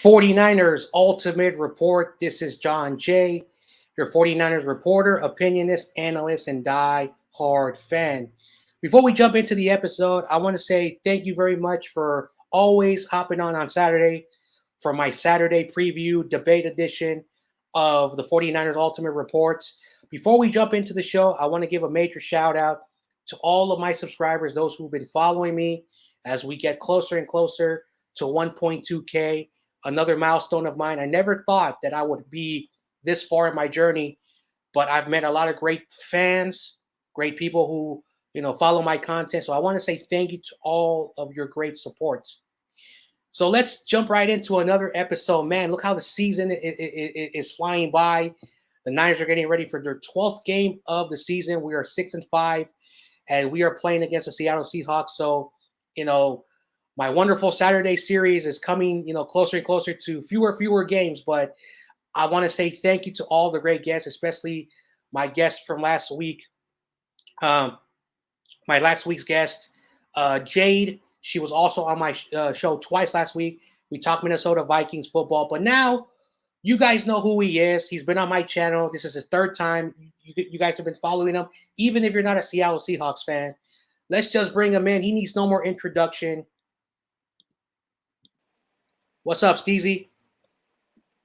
49ers Ultimate Report. This is Jon Jay, your 49ers reporter, opinionist, analyst, and die-hard fan. Before we jump into the episode, I want to say thank you very much for always hopping on Saturday for my Saturday preview debate edition of the 49ers Ultimate Reports. Before we jump into the show, I want to give a major shout out to all of my subscribers, those who've been following me as we get closer and closer to 1.2K. Another milestone of mine. I never thought that I would be this far in my journey, but I've met a lot of great fans, great people who, follow my content. So I want to say thank you to all of your great supports. So let's jump right into another episode. Man, look how the season is flying by. The Niners are getting ready for their 12th game of the season. We are 6-5, and we are playing against the Seattle Seahawks. So, my wonderful Saturday series is coming, closer and closer to fewer games. But I want to say thank you to all the great guests, especially my guest from last week. My last week's guest, Jade. She was also on my show twice last week. We talked Minnesota Vikings football. But now you guys know who he is. He's been on my channel. This is his third time. You guys have been following him, even if you're not a Seattle Seahawks fan. Let's just bring him in. He needs no more introduction. What's up, Steezy?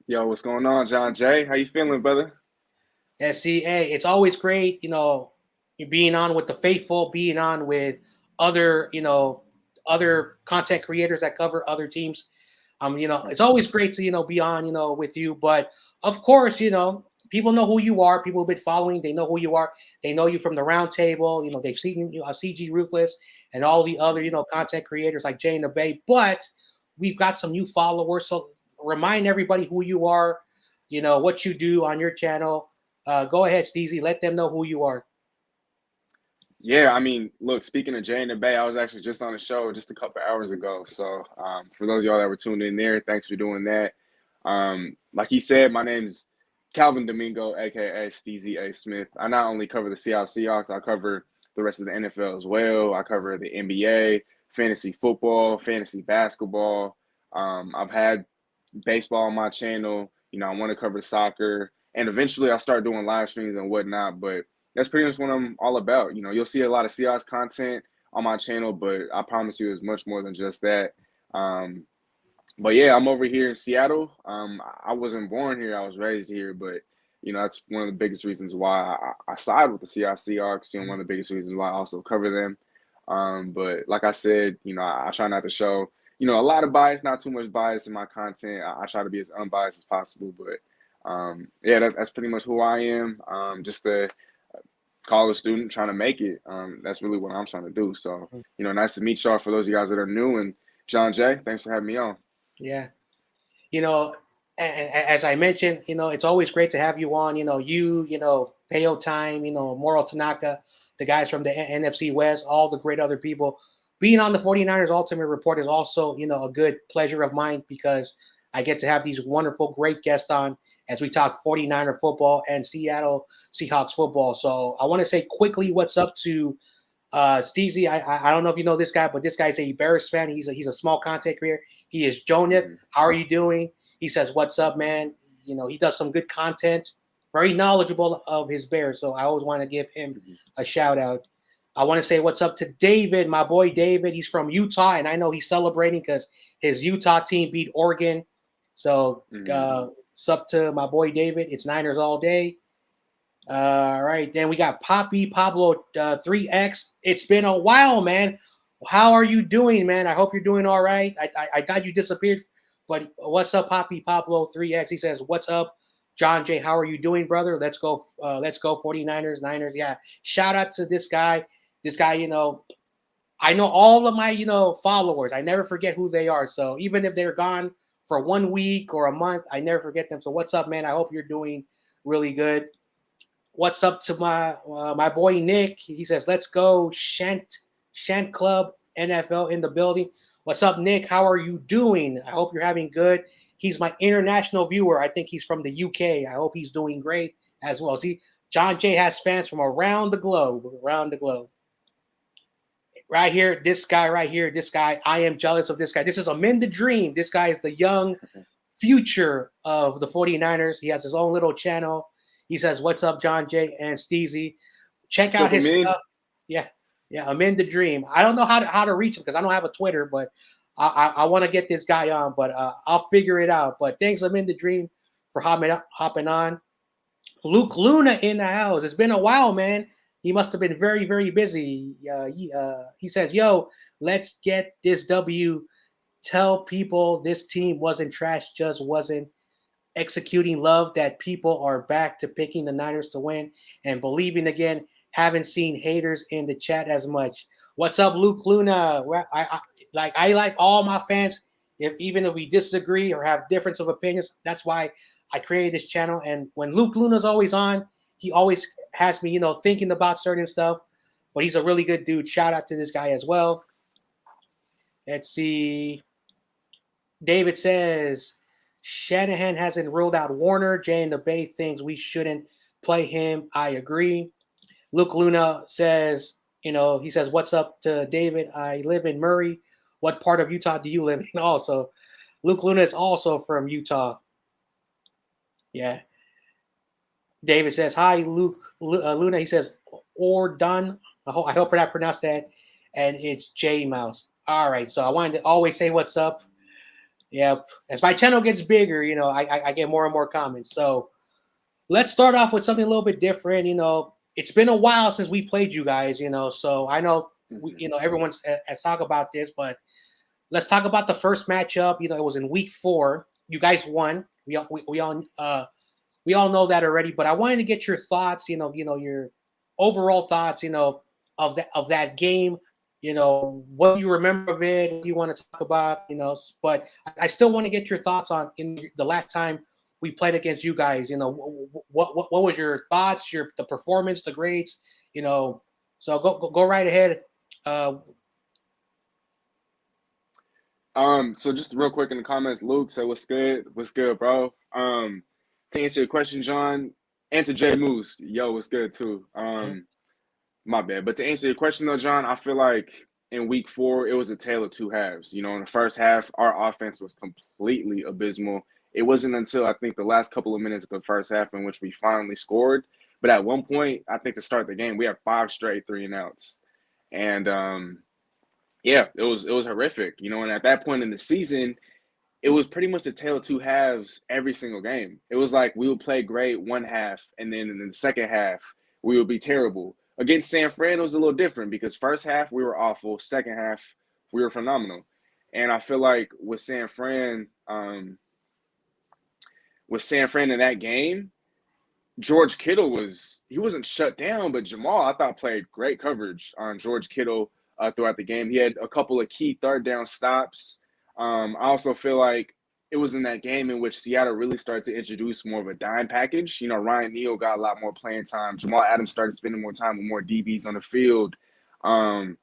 Yo, what's going on, Jon Jay? How you feeling, brother? SCA, it's always great, being on with the faithful, being on with other, other content creators that cover other teams. It's always great to, be on, with you. But of course, people know who you are. People have been following. They know who you are. They know you from the round table. They've seen you, CG Ruthless and all the other, content creators like Jay and the Bay. But we've got some new followers. So remind everybody who you are, what you do on your channel. Go ahead, Steezy. Let them know who you are. Yeah, I mean, look, speaking of Jay and the Bay, I was actually just on the show just a couple hours ago. So for those of y'all that were tuned in there, thanks for doing that. Like he said, my name's Calvin Domingo, a.k.a. Steezy A. Smith. I not only cover the Seattle Seahawks, I cover the rest of the NFL as well. I cover the NBA, fantasy football, fantasy basketball. I've had baseball on my channel. I want to cover soccer. And eventually I'll start doing live streams and whatnot. But that's pretty much what I'm all about. You'll see a lot of Seahawks content on my channel, but I promise you it's much more than just that. But yeah, I'm over here in Seattle. I wasn't born here. I was raised here, but that's one of the biggest reasons why I side with the Seahawks. One of the biggest reasons why I also cover them. But like I said, I try not to show, a lot of bias, not too much bias in my content. I try to be as unbiased as possible. But yeah, that's pretty much who I am. Just a college student trying to make it. That's really what I'm trying to do. So, nice to meet y'all for those of you guys that are new. And Jon Jay, thanks for having me on. Yeah. As I mentioned, it's always great to have you on. Peo Time, Moral Tanaka, the guys from the NFC West, all the great other people. Being on the 49ers Ultimate Report is also, a good pleasure of mine because I get to have these wonderful, great guests on as we talk 49er football and Seattle Seahawks football. So I want to say quickly what's up to Steezy. I don't know if you know this guy, but this guy's a Bears fan. He's a small content creator. He is Joneth. Mm-hmm. How are you doing? He says, "What's up, man?" He does some good content, very knowledgeable of his Bears. So I always want to give him a shout out. I want to say what's up to David, my boy David. He's from Utah, and I know he's celebrating because his Utah team beat Oregon. So what's up to my boy David? It's Niners all day. All right, then we got Poppy Pablo 3X. It's been a while, man. How are you doing, man? I hope you're doing all right. I thought you disappeared, but what's up, Poppy Pablo 3X? He says, "What's up, Jon Jay? How are you doing, brother? Let's go 49ers, Niners." Yeah, shout out to this guy. This guy, I know all of my followers. I never forget who they are. So even if they're gone for 1 week or a month, I never forget them. So what's up, man? I hope you're doing really good. What's up to my boy Nick? He says, "Let's go, Shant Club NFL in the building." What's up, Nick? How are you doing? I hope you're having good. He's my international viewer. I think he's from the UK. I hope he's doing great as well. See, Jon Jay has fans from around the globe. Right here, this guy. I am jealous of this guy. This is Amin the Dream. This guy is the young future of the 49ers. He has his own little channel. He says, "What's up, Jon Jay and Steezy? Check What's out up, his Amin? stuff." Yeah, yeah. I'm in the dream. I don't know how to reach him because I don't have a Twitter, but I want to get this guy on, but I'll figure it out. But thanks, I'm in the dream for hopping on. Luke Luna in the house. It's been a while, man. He must have been very, very busy. He says, "Yo, let's get this W. Tell people this team wasn't trash, just wasn't executing love, that people are back to picking the Niners to win and believing again. Haven't seen haters in the chat as much." What's up, Luke Luna? I like all my fans. Even if we disagree or have difference of opinions, that's why I created this channel. And when Luke Luna's always on, he always has me, thinking about certain stuff. But he's a really good dude. Shout out to this guy as well. Let's see. David says Shanahan hasn't ruled out Warner. Jay in the Bay thinks we shouldn't play him. I agree. Luke Luna says, he says, "What's up to David? I live in Murray. What part of Utah do you live in?" Also, Luke Luna is also from Utah. Yeah. David says, "Hi, Luke Luna." He says, "Or done." I hope I pronounced that. And it's J Mouse. All right. So I wanted to always say what's up. Yep. As my channel gets bigger, I get more and more comments. So let's start off with something a little bit different. It's been a while since we played you guys, so I know, everyone's has talked about this, but let's talk about the first matchup. It was in week 4. You guys won. We all know that already, but I wanted to get your thoughts, your overall thoughts, of that game. What do you remember of it? What do you want to talk about? But I still want to get your thoughts on in the last time we played against you guys. What was your thoughts, the performance, the grades? So go right ahead. So just real quick in the comments, Luke said, "What's good? What's good, bro?" To answer your question, John, and to Jay Moose, yo, what's good too? My bad. But to answer your question though, John, I feel like in week 4, it was a tale of two halves. In the first half, our offense was completely abysmal. It wasn't until I think the last couple of minutes of the first half in which we finally scored. But at one point, I think to start the game, we had 5 straight 3-and-outs. And yeah, it was horrific. And at that point in the season, it was pretty much a tale of two halves every single game. It was like we would play great one half, and then in the second half, we would be terrible. Against San Fran, it was a little different because first half, we were awful. Second half, we were phenomenal. And I feel like with San Fran in that game, George Kittle wasn't shut down, but Jamal, I thought, played great coverage on George Kittle throughout the game. He had a couple of key third down stops. I also feel like it was in that game in which Seattle really started to introduce more of a dime package. Ryan Neal got a lot more playing time. Jamal Adams started spending more time with more DBs on the field. And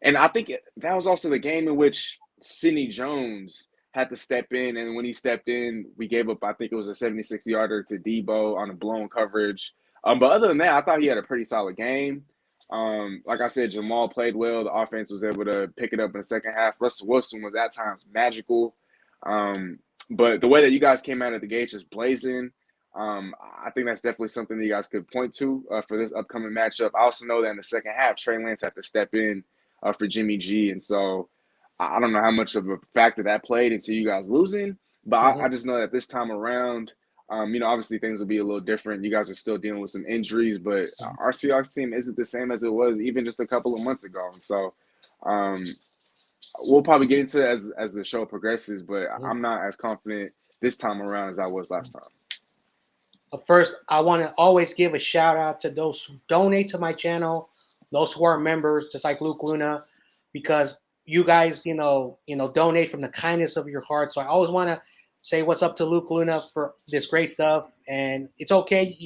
I think that was also the game in which Sidney Jones had to step in. And when he stepped in, we gave up, I think it was a 76-yarder to Debo on a blown coverage. But other than that, I thought he had a pretty solid game. Like I said, Jamal played well. The offense was able to pick it up in the second half. Russell Wilson was at times magical. But the way that you guys came out of the gate just blazing, I think that's definitely something that you guys could point to for this upcoming matchup. I also know that in the second half, Trey Lance had to step in for Jimmy G. And so I don't know how much of a factor that played into you guys losing. But I just know that this time around, obviously things will be a little different. You guys are still dealing with some injuries, but our Seahawks team isn't the same as it was even just a couple of months ago. And so we'll probably get into it as the show progresses, but I'm not as confident this time around as I was last time. First, I want to always give a shout out to those who donate to my channel, those who are members, just like Luke Luna, because you guys, donate from the kindness of your heart. So I always want to say what's up to Luke Luna for this great stuff. And it's okay,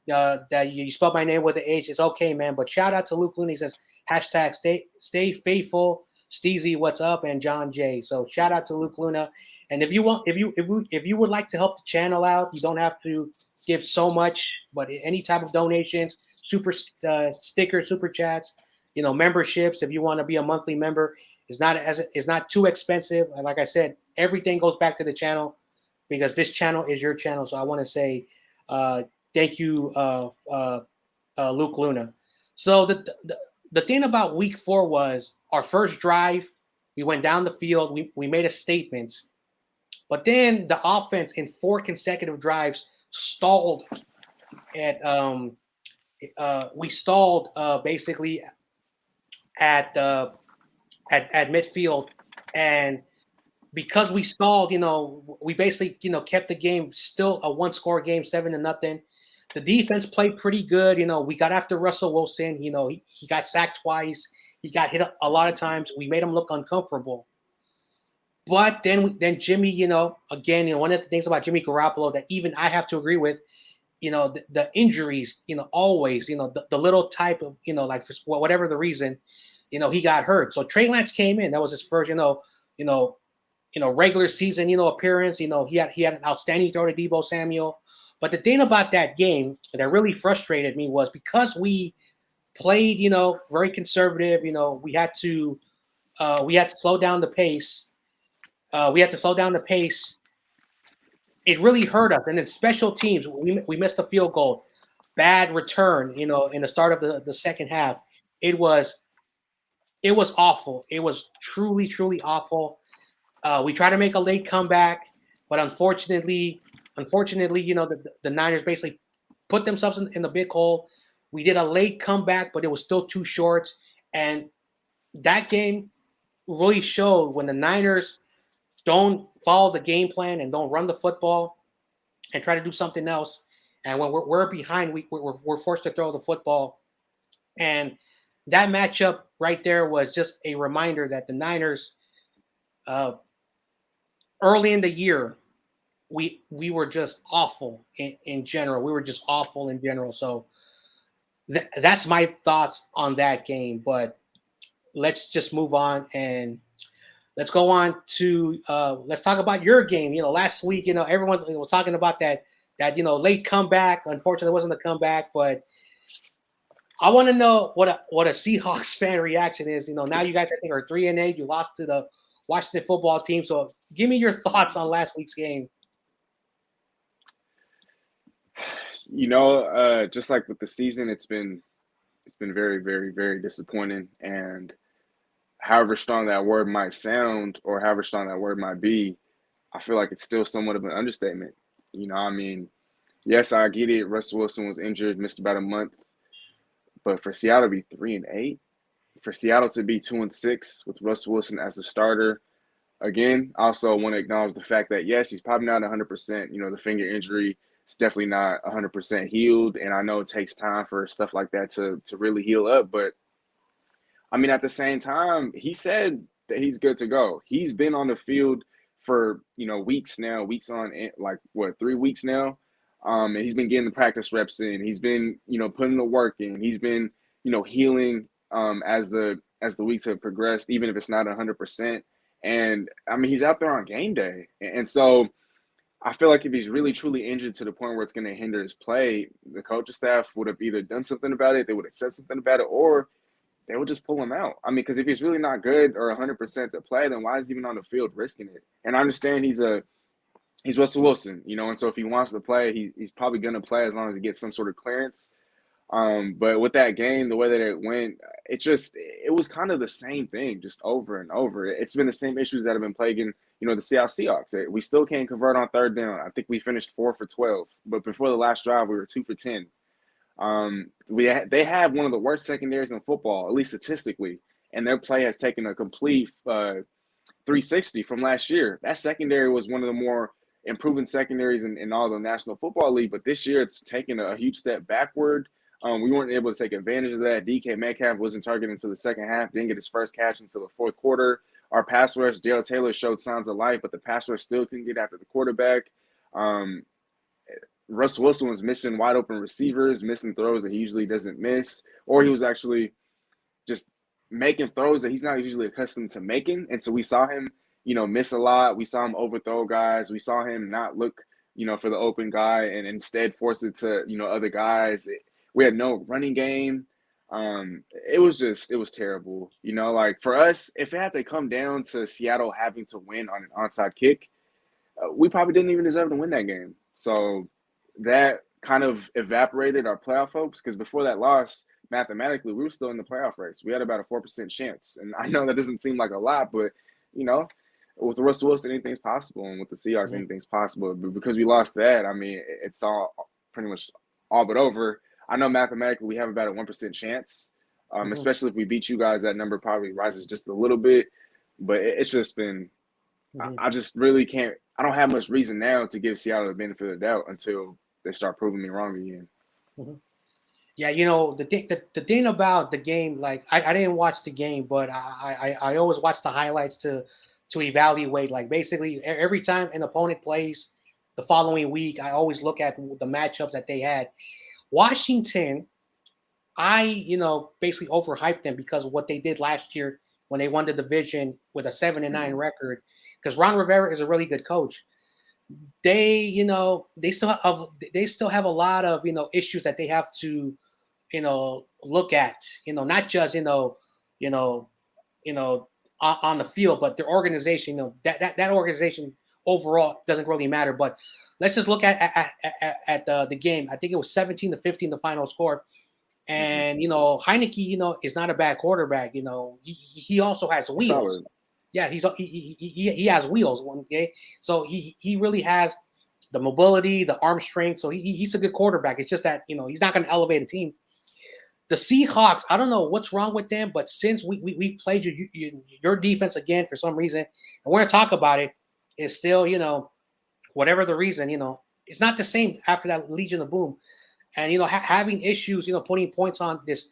that you spelled my name with an H. It's okay, man. But shout out to Luke Luna. He says, hashtag stay faithful. Steezy, what's up? And Jon Jay. So shout out to Luke Luna. And if you would like to help the channel out, you don't have to give so much, but any type of donations, super stickers, super chats, memberships. If you want to be a monthly member, it's not too expensive. Like I said, everything goes back to the channel. because this channel is your channel. So I want to say thank you, Luke Luna. So the thing about week 4 was our first drive. We went down the field. We made a statement. But then the offense in 4 consecutive drives stalled at we stalled basically at midfield, and because we stalled, we basically kept the game still a 1-score game, 7-0. The defense played pretty good. We got after Russell Wilson. He got sacked twice. He got hit a lot of times. We made him look uncomfortable. But then Jimmy, again, one of the things about Jimmy Garoppolo that even I have to agree with, the injuries, always, the little type of, like for whatever the reason, he got hurt. So Trey Lance came in. That was his first, regular season, appearance. He had an outstanding throw to Deebo Samuel. But the thing about that game that really frustrated me was because we played, very conservative. We had to slow down the pace. It really hurt us. And then special teams, we missed a field goal, bad return, in the start of the second half. It was awful. It was truly, truly awful. We tried to make a late comeback, but unfortunately, the Niners basically put themselves in the big hole. We did a late comeback, but it was still too short. And that game really showed when the Niners don't follow the game plan and don't run the football and try to do something else. And when we're behind, we're forced to throw the football. And that matchup right there was just a reminder that the Niners, early in the year, we were just awful in general. We were just awful in general. So that's my thoughts on that game. But let's just move on and let's go on to let's talk about your game. Last week, everyone was talking about that late comeback. Unfortunately, it wasn't a comeback, but I want to know what a Seahawks fan reaction is. Now you guys I think are 3-8. You lost to the Washington football team. So give me your thoughts on last week's game. Just like with the season, it's been very, very, very disappointing. And however strong that word might sound or however strong that word might be, I feel like it's still somewhat of an understatement. Yes, I get it. Russell Wilson was injured, missed about a month. But for Seattle to be 3-8, for Seattle to be 2-6 with Russell Wilson as a starter, again, I also want to acknowledge the fact that, yes, he's probably not 100%. The finger injury is definitely not 100% healed. And I know it takes time for stuff like that to really heal up. But, at the same time, he said that he's good to go. He's been on the field for, weeks now, 3 weeks now. And he's been getting the practice reps in. He's been, putting the work in. He's been, healing as the weeks have progressed, even if it's not 100%. And he's out there on game day. And so I feel like if he's really truly injured to the point where it's going to hinder his play, the coaching staff would have either done something about it, they would have said something about it, or they would just pull him out. Because if he's really not good or 100% to play, then why is he even on the field risking it? And I understand he's Russell Wilson, and so if he wants to play, he's probably going to play as long as he gets some sort of clearance. But with that game, the way that it went, it was kind of the same thing, just over and over. It's been the same issues that have been plaguing, the Seattle Seahawks. We still can't convert on third down. I think we finished 4 for 12, but before the last drive, we were 2 for 10. They have one of the worst secondaries in football, at least statistically, and their play has taken a complete 360 from last year. That secondary was one of the more improving secondaries in all the National Football League, but this year it's taken a huge step backward. We weren't able to take advantage of that. DK Metcalf wasn't targeted until the second half, didn't get his first catch until the fourth quarter. Our pass rush, Daryl Taylor showed signs of life, but the pass rush still couldn't get after the quarterback. Russell Wilson was missing wide open receivers, missing throws that he usually doesn't miss, or he was actually just making throws that he's not usually accustomed to making. And so we saw him, miss a lot. We saw him overthrow guys. We saw him not look, for the open guy and instead force it to, other guys. We had no running game. It was terrible. For us, if it had to come down to Seattle having to win on an onside kick, we probably didn't even deserve to win that game. So that kind of evaporated our playoff hopes because before that loss, mathematically, we were still in the playoff race. We had about a 4% chance. And I know that doesn't seem like a lot, but, you know, with Russell Wilson, anything's possible. And with the Seahawks, anything's possible. But because we lost that, I mean, it's all pretty much all but over. I know mathematically we have about a 1% chance, especially if we beat you guys, that number probably rises just a little bit. But it's just been I just really can't – I don't have much reason now to give Seattle the benefit of the doubt until they start proving me wrong again. Yeah, you know, the thing about the game, like I didn't watch the game, but I always watch the highlights to evaluate. Like basically every time an opponent plays the following week, I always look at the matchups that they had. Washington, basically overhyped them because of what they did last year when they won the division with a 7-9 record. Because Ron Rivera is a really good coach. They still have a lot of issues that they have to look at. Not just on the field, but their organization. That organization overall doesn't really matter. But let's just look at the game. I think it was 17-15 the final score. And Heineke, is not a bad quarterback. He also has wheels. Solid. Yeah, he has wheels. Okay, so he really has the mobility, the arm strength. So he's a good quarterback. It's just that he's not going to elevate a team. The Seahawks, I don't know what's wrong with them, but since we played your defense again for some reason, and we're going to talk about it, is still whatever the reason, it's not the same after that Legion of Boom. And having issues, putting points on this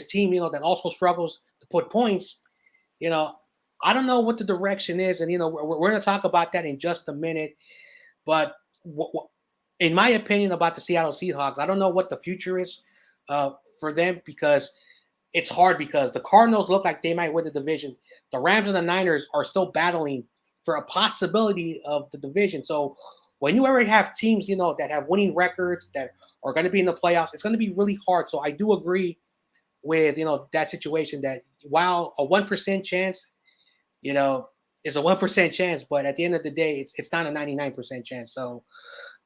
team, that also struggles to put points. I don't know what the direction is, and we're going to talk about that in just a minute. But in my opinion about the Seattle Seahawks, I don't know what the future is for them because it's hard because the Cardinals look like they might win the division. The Rams and the Niners are still battling for a possibility of the division. So when you already have teams, that have winning records that are going to be in the playoffs, it's going to be really hard. So I do agree with, that situation that while a 1% chance, it's a 1% chance, but at the end of the day, it's not a 99% chance. So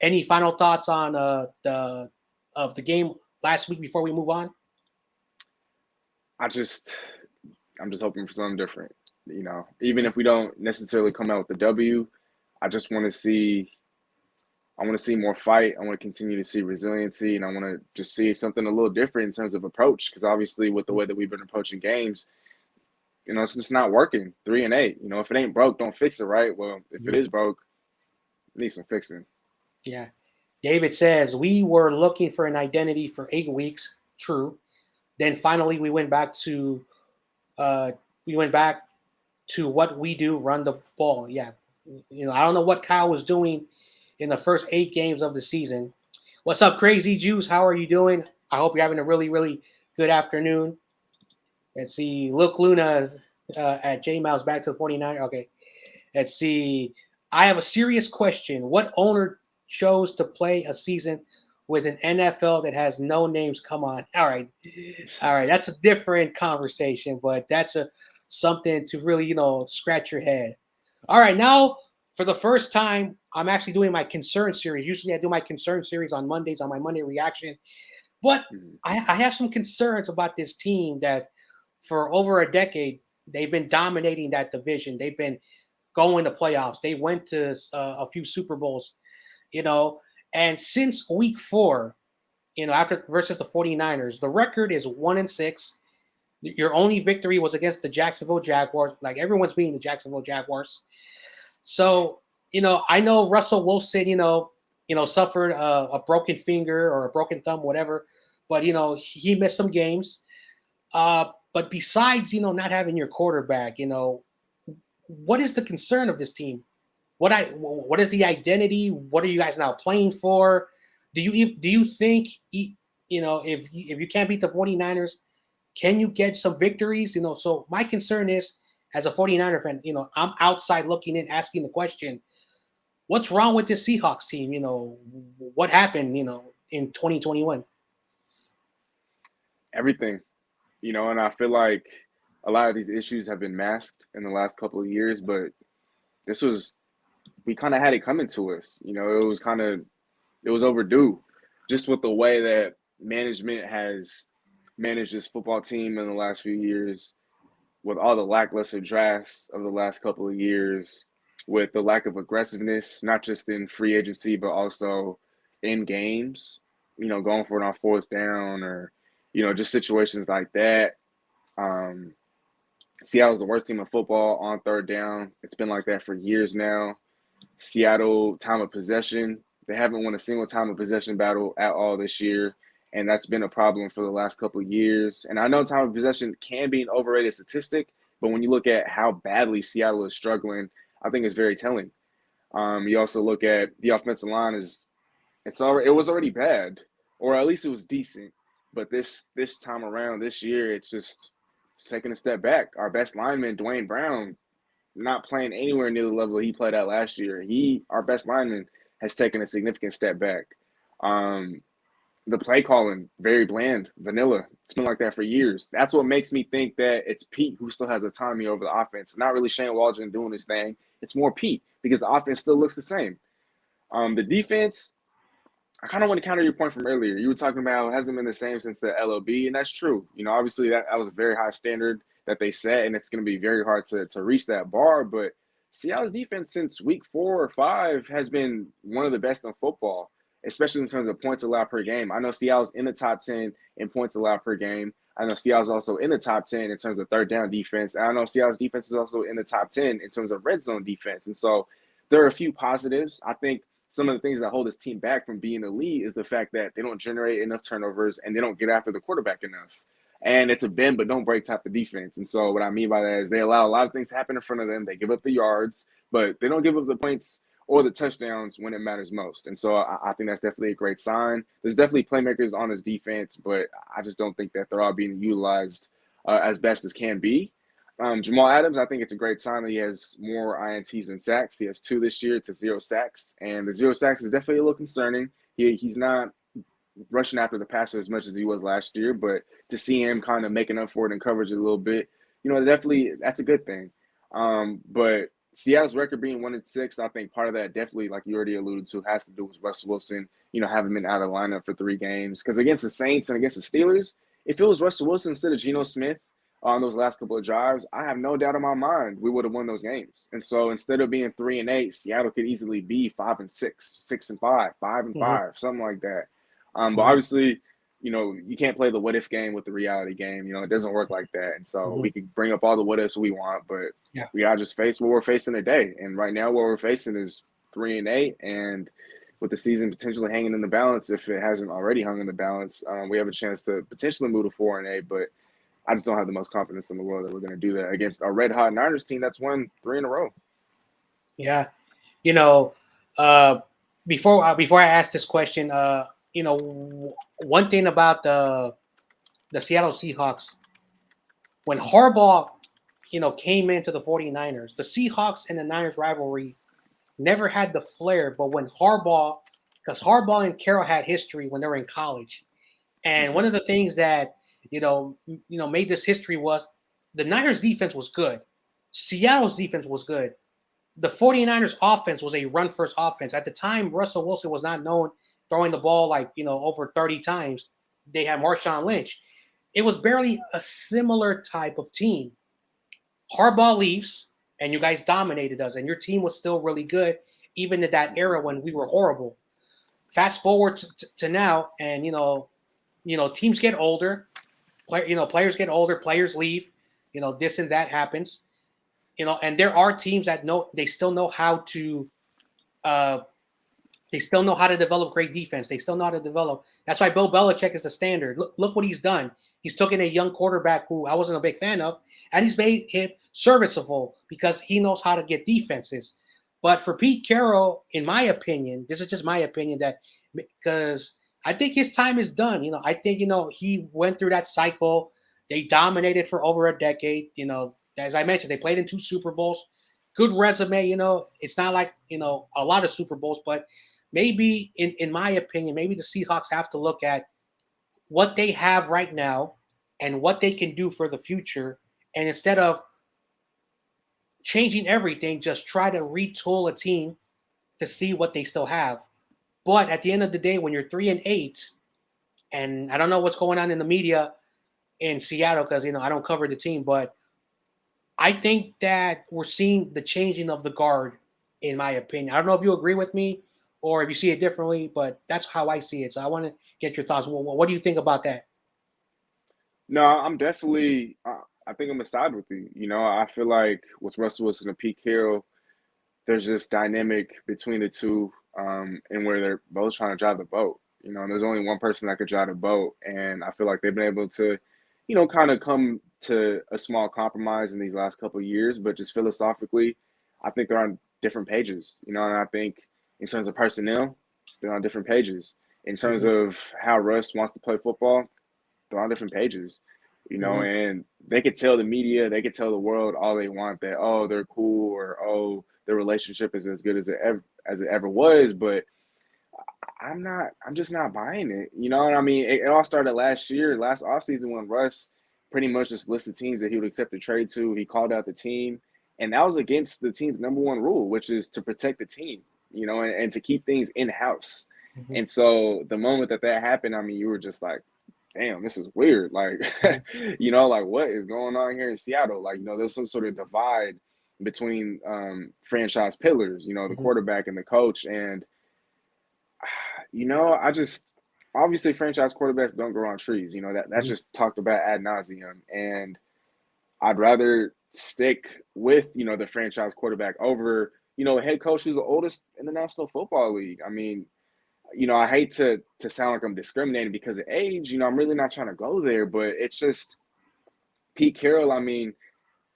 any final thoughts on the game last week before we move on? I'm just hoping for something different. Even if we don't necessarily come out with the W, I just want to see more fight. I want to continue to see resiliency, and I want to just see something a little different in terms of approach. Because obviously, with the way that we've been approaching games, it's just not working. 3-8. If it ain't broke, don't fix it, right? Well, if it is broke, it needs some fixing. Yeah. David says, we were looking for an identity for 8 weeks. True. Then finally we went back to what we do, run the ball. Yeah. I don't know what Kyle was doing in the first 8 games of the season. What's up, Crazy Juice? How are you doing? I hope you're having a really, really good afternoon. Let's see. Look, Luna at J-Mouse back to the 49. Okay. Let's see. I have a serious question. What owner chose to play a season with an NFL that has no names? Come on. All right. That's a different conversation, but that's something to really, scratch your head. All right. Now, for the first time, I'm actually doing my concern series. Usually I do my concern series on Mondays on my Monday reaction. But I have some concerns about this team that for over a decade, they've been dominating that division. They've been going to playoffs. They went to a few Super Bowls, and since week 4, after versus the 49ers, the record is 1-6. Your only victory was against the Jacksonville Jaguars. Like everyone's beating the Jacksonville Jaguars. So, I know Russell Wilson, suffered a broken finger or a broken thumb, whatever, but, he missed some games. But besides, not having your quarterback, what is the concern of this team? What is the identity? What are you guys now playing for? Do you think, if you can't beat the 49ers, can you get some victories? So my concern is, as a 49er fan, I'm outside looking in, asking the question, what's wrong with this Seahawks team? What happened, in 2021? Everything, and I feel like a lot of these issues have been masked in the last couple of years, but this was we kind of had it coming to us. You know, it was overdue, just with the way that management has managed this football team in the last few years, with all the lackluster drafts of the last couple of years, with the lack of aggressiveness, not just in free agency, but also in games, you know, going for it on fourth down or, you know, just situations like that. Um, Seattle's the worst team in football on third down. It's been like that for years now. Seattle time of possession. They haven't won a single time of possession battle at all this year, and that's been a problem for the last couple of years. And I know time of possession can be an overrated statistic, but when you look at how badly Seattle is struggling, I think it's very telling. You also look at the offensive line it was already bad, or at least it was decent, but this time around this year it's taking a step back. Our best lineman, Dwayne Brown, not playing anywhere near the level he played at last year. Our best lineman, has taken a significant step back. Um, the play calling, very bland, vanilla. It's been like that for years. That's what makes me think that it's Pete who still has autonomy over the offense. It's not really Shane Waldron doing his thing. It's more Pete because the offense still looks the same. The defense, I kind of want to counter your point from earlier. You were talking about it hasn't been the same since the LOB, and that's true. You know, obviously that was a very high standard that they set, and it's going to be very hard to reach that bar. But Seattle's defense since week 4 or 5 has been one of the best in football, especially in terms of points allowed per game. I know Seattle's in the top 10 in points allowed per game. I know Seattle's also in the top 10 in terms of third down defense. And I know Seattle's defense is also in the top 10 in terms of red zone defense. And so there are a few positives. I think some of the things that hold this team back from being elite is the fact that they don't generate enough turnovers and they don't get after the quarterback enough. And it's a bend but don't break type of defense. And so what I mean by that is they allow a lot of things to happen in front of them. They give up the yards, but they don't give up the points or the touchdowns when it matters most. And so I think that's definitely a great sign. There's definitely playmakers on this defense, but I just don't think that they're all being utilized as best as can be. Jamal Adams, I think it's a great sign that he has more INTs than sacks. He has 2 this year to 0 sacks, and the 0 sacks is definitely a little concerning. He's not rushing after the passer as much as he was last year, but to see him kind of making up for it in coverage a little bit, you know, definitely that's a good thing. But Seattle's record being 1-6, I think part of that definitely, like you already alluded to, has to do with Russell Wilson, you know, having been out of lineup for 3 games. Because against the Saints and against the Steelers, if it was Russell Wilson instead of Geno Smith on those last couple of drives, I have no doubt in my mind we would have won those games. And so instead of being 3-8, Seattle could easily be 5-6, 6-5, 5-5, something like that. But obviously, you know, you can't play the what if game with the reality game. You know, it doesn't work like that. And so we can bring up all the what ifs we want, but we gotta just face what we're facing today. And right now, what we're facing is 3-8, and with the season potentially hanging in the balance, if it hasn't already hung in the balance, we have a chance to potentially move to 4-8. But I just don't have the most confidence in the world that we're going to do that against a red hot Niners team that's won 3 in a row. Yeah, you know, before I ask this question, you know, one thing about the Seattle Seahawks, when Harbaugh, you know, came into the 49ers, the Seahawks and the Niners rivalry never had the flair. But when because Harbaugh and Carroll had history when they were in college, and one of the things that you know made this history was the Niners defense was good, Seattle's defense was good. The 49ers offense was a run-first offense. At the time, Russell Wilson was not known throwing the ball like, you know, over 30 times. They had Marshawn Lynch. It was barely a similar type of team. Harbaugh leaves, and you guys dominated us, and your team was still really good, even in that era when we were horrible. Fast forward to now, and teams get older. Players get older. Players leave. You know, this and that happens. You know, and there are teams that they still know how to develop great defense. They still know how to develop. That's why Bill Belichick is the standard. Look what he's done. He's taken a young quarterback who I wasn't a big fan of, and he's made him serviceable because he knows how to get defenses. But for Pete Carroll, in my opinion, this is just my opinion, that because I think his time is done. You know, I think, he went through that cycle. They dominated for over a decade. You know, as I mentioned, they played in 2 Super Bowls. Good resume. You know, it's not like, a lot of Super Bowls, but maybe in my opinion, maybe the Seahawks have to look at what they have right now and what they can do for the future. And instead of changing everything, just try to retool a team to see what they still have. But at the end of the day, when you're 3-8, and I don't know what's going on in the media in Seattle because I don't cover the team, but I think that we're seeing the changing of the guard, in my opinion. I don't know if you agree with me or if you see it differently, but that's how I see it. So I want to get your thoughts. What do you think about that? No, I'm definitely. I think I'm a side with you. I feel like with Russell Wilson and Pete Carroll, there's this dynamic between the two, and where they're both trying to drive the boat. And there's only one person that could drive the boat, and I feel like they've been able to, kind of come to a small compromise in these last couple of years. But just philosophically, I think they're on different pages. And I think in terms of personnel, they're on different pages. In terms Mm-hmm. of how Russ wants to play football, they're on different pages. Mm-hmm. And they could tell the media, they could tell the world all they want that, oh, they're cool, or oh, their relationship is as good as it ever was. But I'm just not buying it. And I mean, it all started last offseason, when Russ pretty much just listed teams that he would accept a trade to. He called out the team, and that was against the team's number one rule, which is to protect the team, and to keep things in house. Mm-hmm. And so the moment that happened, I mean, you were just like, damn, this is weird. Like, like what is going on here in Seattle? Like, there's some sort of divide between franchise pillars, the Mm-hmm. quarterback and the coach. And, I just, obviously franchise quarterbacks don't grow on trees. That's Mm-hmm. just talked about ad nauseum. And I'd rather stick with, the franchise quarterback over, a head coach who's the oldest in the National Football League. I mean, I hate to sound like I'm discriminating because of age. I'm really not trying to go there, but it's just Pete Carroll. I mean,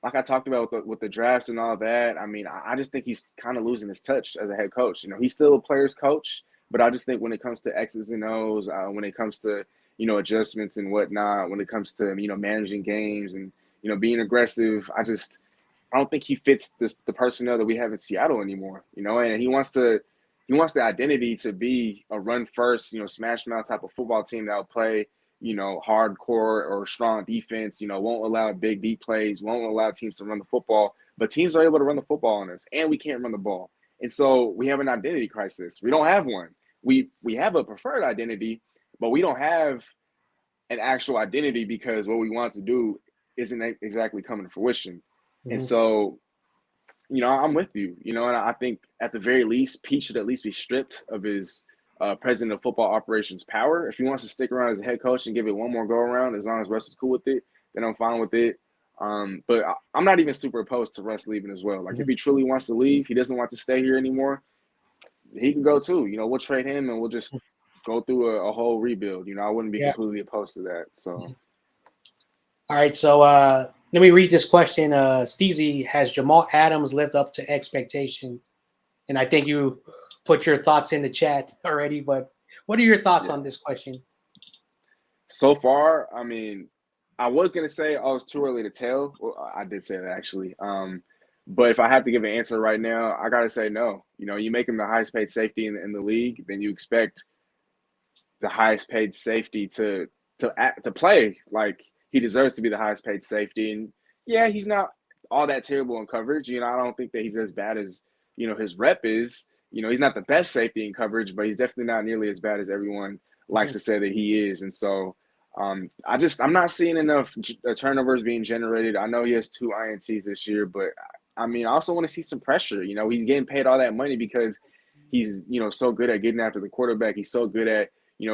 like I talked about with the drafts and all that. I mean, I just think he's kind of losing his touch as a head coach. He's still a player's coach, but I just think when it comes to X's and O's, when it comes to adjustments and whatnot, when it comes to managing games and being aggressive, I don't think he fits the personnel that we have in Seattle anymore. And he wants the identity to be a run first, smash mouth type of football team that will play, hardcore or strong defense, won't allow big deep plays, won't allow teams to run the football. But teams are able to run the football on us, and we can't run the ball. And so we have an identity crisis. We don't have one. We have a preferred identity, but we don't have an actual identity because what we want to do isn't exactly coming to fruition. And Mm-hmm. so, I'm with you, and I think at the very least, Pete should at least be stripped of his president of football operations power. If he wants to stick around as a head coach and give it one more go around, as long as Russ is cool with it, then I'm fine with it. But I'm not even super opposed to Russ leaving as well. Like, if he truly wants to leave, he doesn't want to stay here anymore, he can go too. We'll trade him and we'll just go through a whole rebuild. I wouldn't be Yeah. completely opposed to that. So. All right. So let me read this question. Steezy, has Jamal Adams lived up to expectations? And I think you put your thoughts in the chat already, but what are your thoughts Yeah. on this question? So far, I mean, I was gonna say, oh, it's too early to tell. Well, I did say that actually. But if I have to give an answer right now, I gotta say no. You make him the highest paid safety in the league, then you expect the highest paid safety to play like he deserves to be the highest paid safety. And yeah, he's not all that terrible in coverage. I don't think that he's as bad as his rep is. He's not the best safety in coverage, but he's definitely not nearly as bad as everyone likes Mm-hmm. to say that he is. And so I'm not seeing enough turnovers being generated. I know he has 2 INTs this year, but I mean, I also want to see some pressure. He's getting paid all that money because he's so good at getting after the quarterback. He's so good at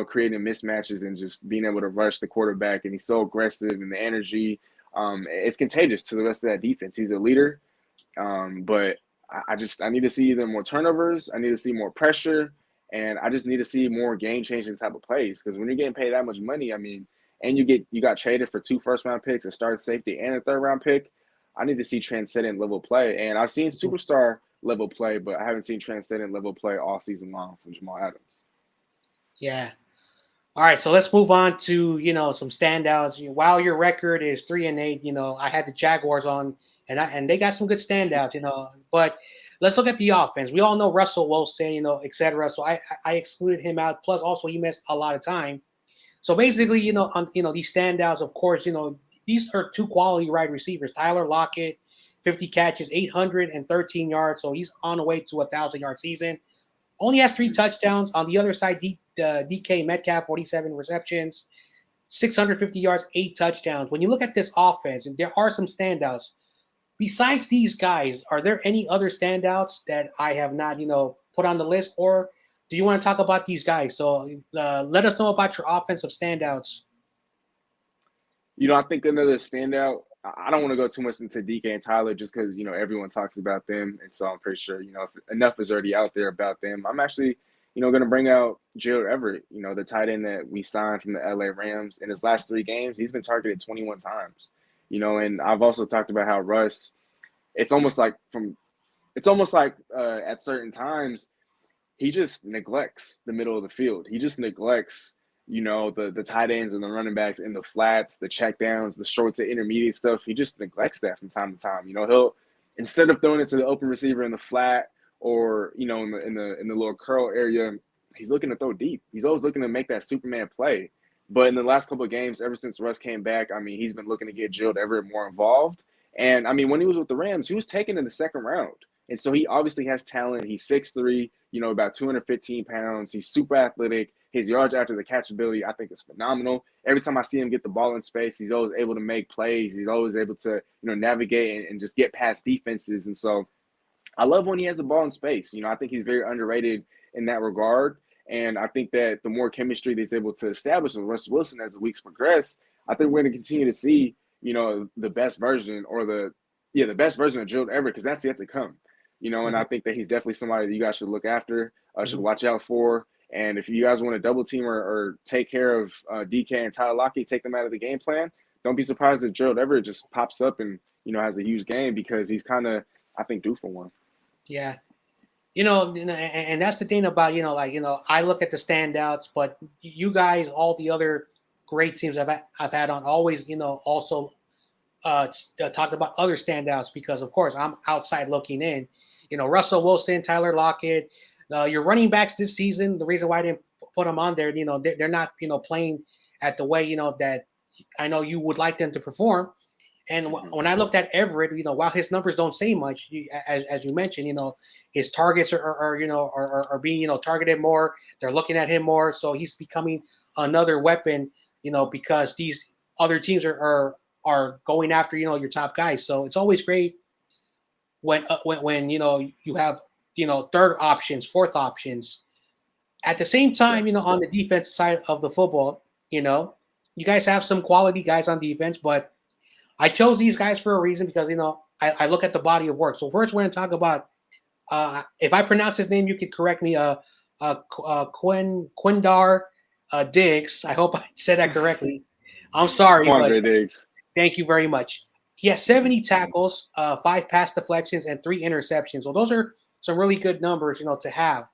creating mismatches and just being able to rush the quarterback. And he's so aggressive, and the energy, it's contagious to the rest of that defense. He's a leader, but I need to see either more turnovers. I need to see more pressure, and I just need to see more game changing type of plays. Because when you're getting paid that much money, I mean, and you got traded for 2 first-round picks, a starting safety, and a third-round pick, I need to see transcendent level play. And I've seen superstar level play, but I haven't seen transcendent level play all season long from Jamal Adams. Yeah. All right, so let's move on to some standouts. While your record is 3-8, I had the Jaguars on, and they got some good standouts. But let's look at the offense. We all know Russell Wilson, etc. So I excluded him out. Plus, also he missed a lot of time. So basically, these standouts, of course, these are 2 quality wide receivers. Tyler Lockett, 50 catches, 813 yards. So he's on the way to a 1,000-yard season. Only has 3 touchdowns. On the other side, DK Metcalf, 47 receptions, 650 yards, 8 touchdowns. When you look at this offense, and there are some standouts. Besides these guys, are there any other standouts that I have not, put on the list? Or do you want to talk about these guys? So let us know about your offensive standouts. I think another standout, I don't want to go too much into DK and Tyler just because, everyone talks about them. And so I'm pretty sure, if enough is already out there about them. I'm actually, going to bring out Gerald Everett, the tight end that we signed from the LA Rams. In his last 3 games, he's been targeted 21 times, and I've also talked about how Russ, it's almost like at certain times, he just neglects the middle of the field. He just neglects the tight ends and the running backs in the flats, the checkdowns, the short to intermediate stuff. He just neglects that from time to time. He'll, instead of throwing it to the open receiver in the flat or in the little curl area, he's looking to throw deep. He's always looking to make that Superman play. But in the last couple of games, ever since Russ came back, he's been looking to get Gerald Everett more involved. And when he was with the Rams, he was taken in the second round. And so he obviously has talent. He's 6'3", about 215 pounds. He's super athletic. His yards after the catch ability, I think, is phenomenal. Every time I see him get the ball in space, he's always able to make plays. He's always able to, navigate and just get past defenses. And so I love when he has the ball in space. I think he's very underrated in that regard. And I think that the more chemistry he's able to establish with Russell Wilson as the weeks progress, I think we're going to continue to see, the best version the best version of Gerald Everett, because that's yet to come. And I think that he's definitely somebody that you guys should look after, should watch out for. And if you guys want to double team or take care of DK and Tyler Lockett, take them out of the game plan, don't be surprised if Gerald Everett just pops up and, has a huge game, because he's kind of, I think, due for one. Yeah. And that's the thing about, I look at the standouts, but you guys, all the other great teams I've had on always, also talked about other standouts, because, of course, I'm outside looking in. Russell Wilson, Tyler Lockett, your running backs this season, the reason why I didn't put them on there, they're not, playing at the way, that I know you would like them to perform. And when I looked at Everett, while his numbers don't say much, as you mentioned, his targets are being, targeted more. They're looking at him more. So he's becoming another weapon, because these other teams are going after, your top guys. So it's always great when you have, third options, fourth options. At the same time, on the defensive side of the football, you guys have some quality guys on defense, but I chose these guys for a reason, because, I look at the body of work. So first we're going to talk about, if I pronounce his name, you could correct me, Quindar Diggs. I hope I said that correctly. I'm sorry. Quandre Diggs. Thank you very much. He has 70 tackles, 5 pass deflections, and 3 interceptions. So those are some really good numbers, to have.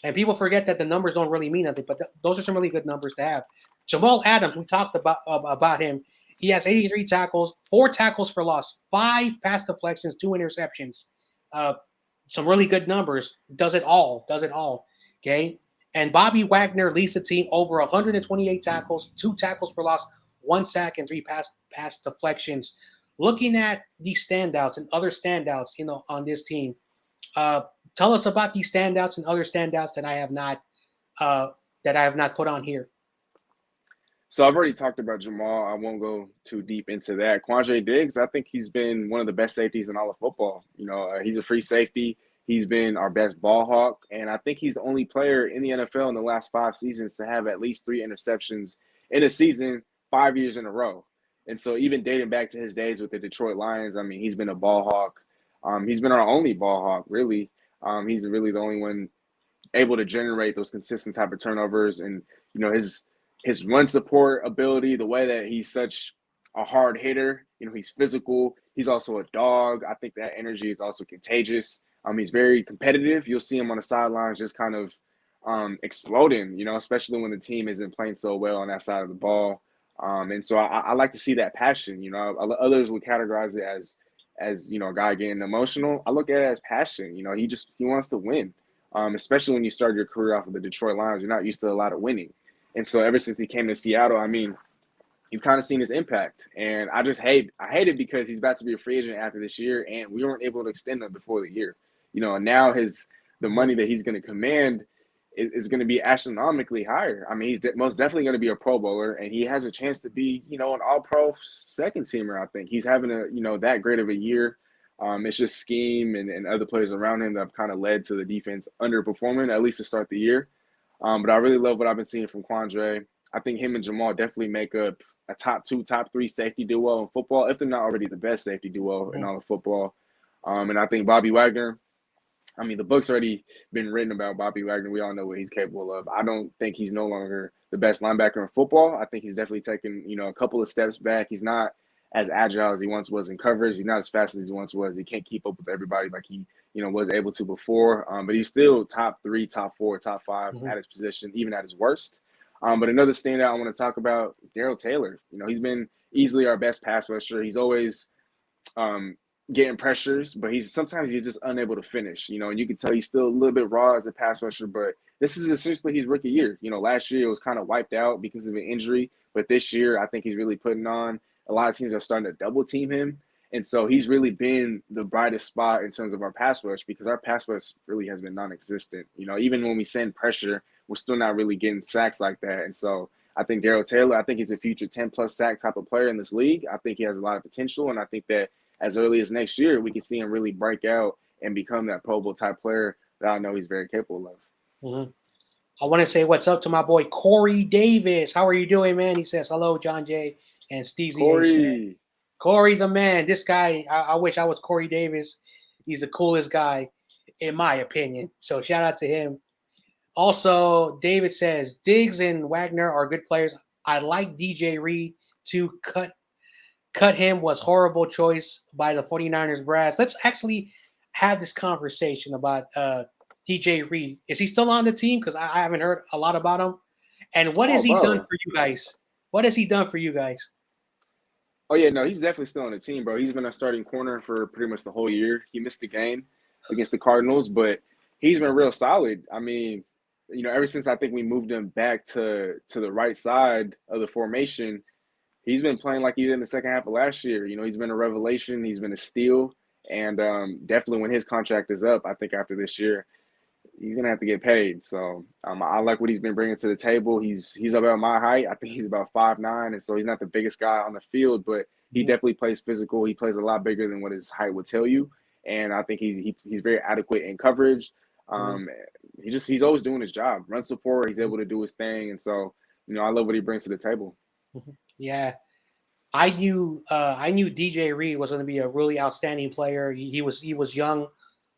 And people forget that the numbers don't really mean nothing, but those are some really good numbers to have. Jamal Adams, we talked about him. He has 83 tackles, 4 tackles for loss, 5 pass deflections, 2 interceptions. Some really good numbers. Does it all. Okay. And Bobby Wagner leads the team over 128 tackles, 2 tackles for loss, 1 sack, and 3 pass deflections. Looking at these standouts and other standouts, on this team, tell us about these standouts and other standouts that I have not put on here. So I've already talked about Jamal. I won't go too deep into that. Quandre Diggs, I think he's been one of the best safeties in all of football. He's a free safety. He's been our best ball hawk. And I think he's the only player in the NFL in the last 5 seasons to have at least 3 interceptions in a season 5 years in a row. And so even dating back to his days with the Detroit Lions, he's been a ball hawk. He's been our only ball hawk, really. He's really the only one able to generate those consistent type of turnovers. And, his run support ability, the way that he's such a hard hitter, he's physical. He's also a dog. I think that energy is also contagious. He's very competitive. You'll see him on the sidelines just kind of exploding, especially when the team isn't playing so well on that side of the ball. And so I like to see that passion. Others would categorize it as a guy getting emotional. I look at it as passion. He wants to win, especially when you start your career off with the Detroit Lions. You're not used to a lot of winning. And so ever since he came to Seattle, you've kind of seen his impact. And I hate it because he's about to be a free agent after this year, and we weren't able to extend him before the year. And now the money that he's going to command, is going to be astronomically higher. I mean, he's most definitely going to be a Pro Bowler, and he has a chance to be, an All-Pro second teamer. I think he's having that great of a year. It's just scheme and other players around him that have kind of led to the defense underperforming, at least to start the year. But I really love what I've been seeing from Quandre. I think him and Jamal definitely make up a top 2, top 3 safety duo in football, if they're not already the best safety duo in all of football. And I think Bobby Wagner, I mean, the book's already been written about Bobby Wagner. We all know what he's capable of. I don't think he's no longer the best linebacker in football. I think he's definitely taken, a couple of steps back. He's not as agile as he once was in coverage. He's not as fast as he once was. He can't keep up with everybody like he, was able to before. But he's still top 3, top 4, top 5 at his position, even at his worst. But another standout I want to talk about, Daryl Taylor. He's been easily our best pass rusher. He's always getting pressures, but sometimes he's just unable to finish, and you can tell he's still a little bit raw as a pass rusher, but this is essentially his rookie year. Last year it was kind of wiped out because of an injury, but this year I think he's really putting on. A lot of teams are starting to double team him, and so he's really been the brightest spot in terms of our pass rush because our pass rush really has been non-existent. Even when we send pressure, we're still not really getting sacks like that, and so I think Daryl Taylor, I think he's a future 10-plus sack type of player in this league. I think he has a lot of potential, and I think that as early as next year, we can see him really break out and become that Pro Bowl type player that I know he's very capable of. I want to say what's up to my boy Corey Davis. How are you doing, man? He says hello, Jon Jay and Steezy. Corey the man. This guy, I wish I was Corey Davis. He's the coolest guy, in my opinion. So shout out to him. Also, David says Diggs and Wagner are good players. I like DJ Reid to cut him was horrible choice by the 49ers brass. Let's actually have this conversation about DJ Reid. Is he still on the team? Because I haven't heard a lot about him. And what has he done for you guys? What has he done for you guys? Oh, yeah, no, he's definitely still on the team, bro. He's been a starting corner for pretty much the whole year. He missed the game against the Cardinals, but he's been real solid. I mean, ever since I think we moved him back to the right side of the formation, he's been playing like he did in the second half of last year. He's been a revelation. He's been a steal. And definitely when his contract is up, I think after this year, he's going to have to get paid. So I like what he's been bringing to the table. He's about my height. I think he's about 5'9", and so he's not the biggest guy on the field, but he definitely plays physical. He plays a lot bigger than what his height would tell you. And I think he's very adequate in coverage. He's always doing his job. Run support, he's able to do his thing. And so, I love what he brings to the table. Yeah, I knew DJ Reid was going to be a really outstanding player. He was young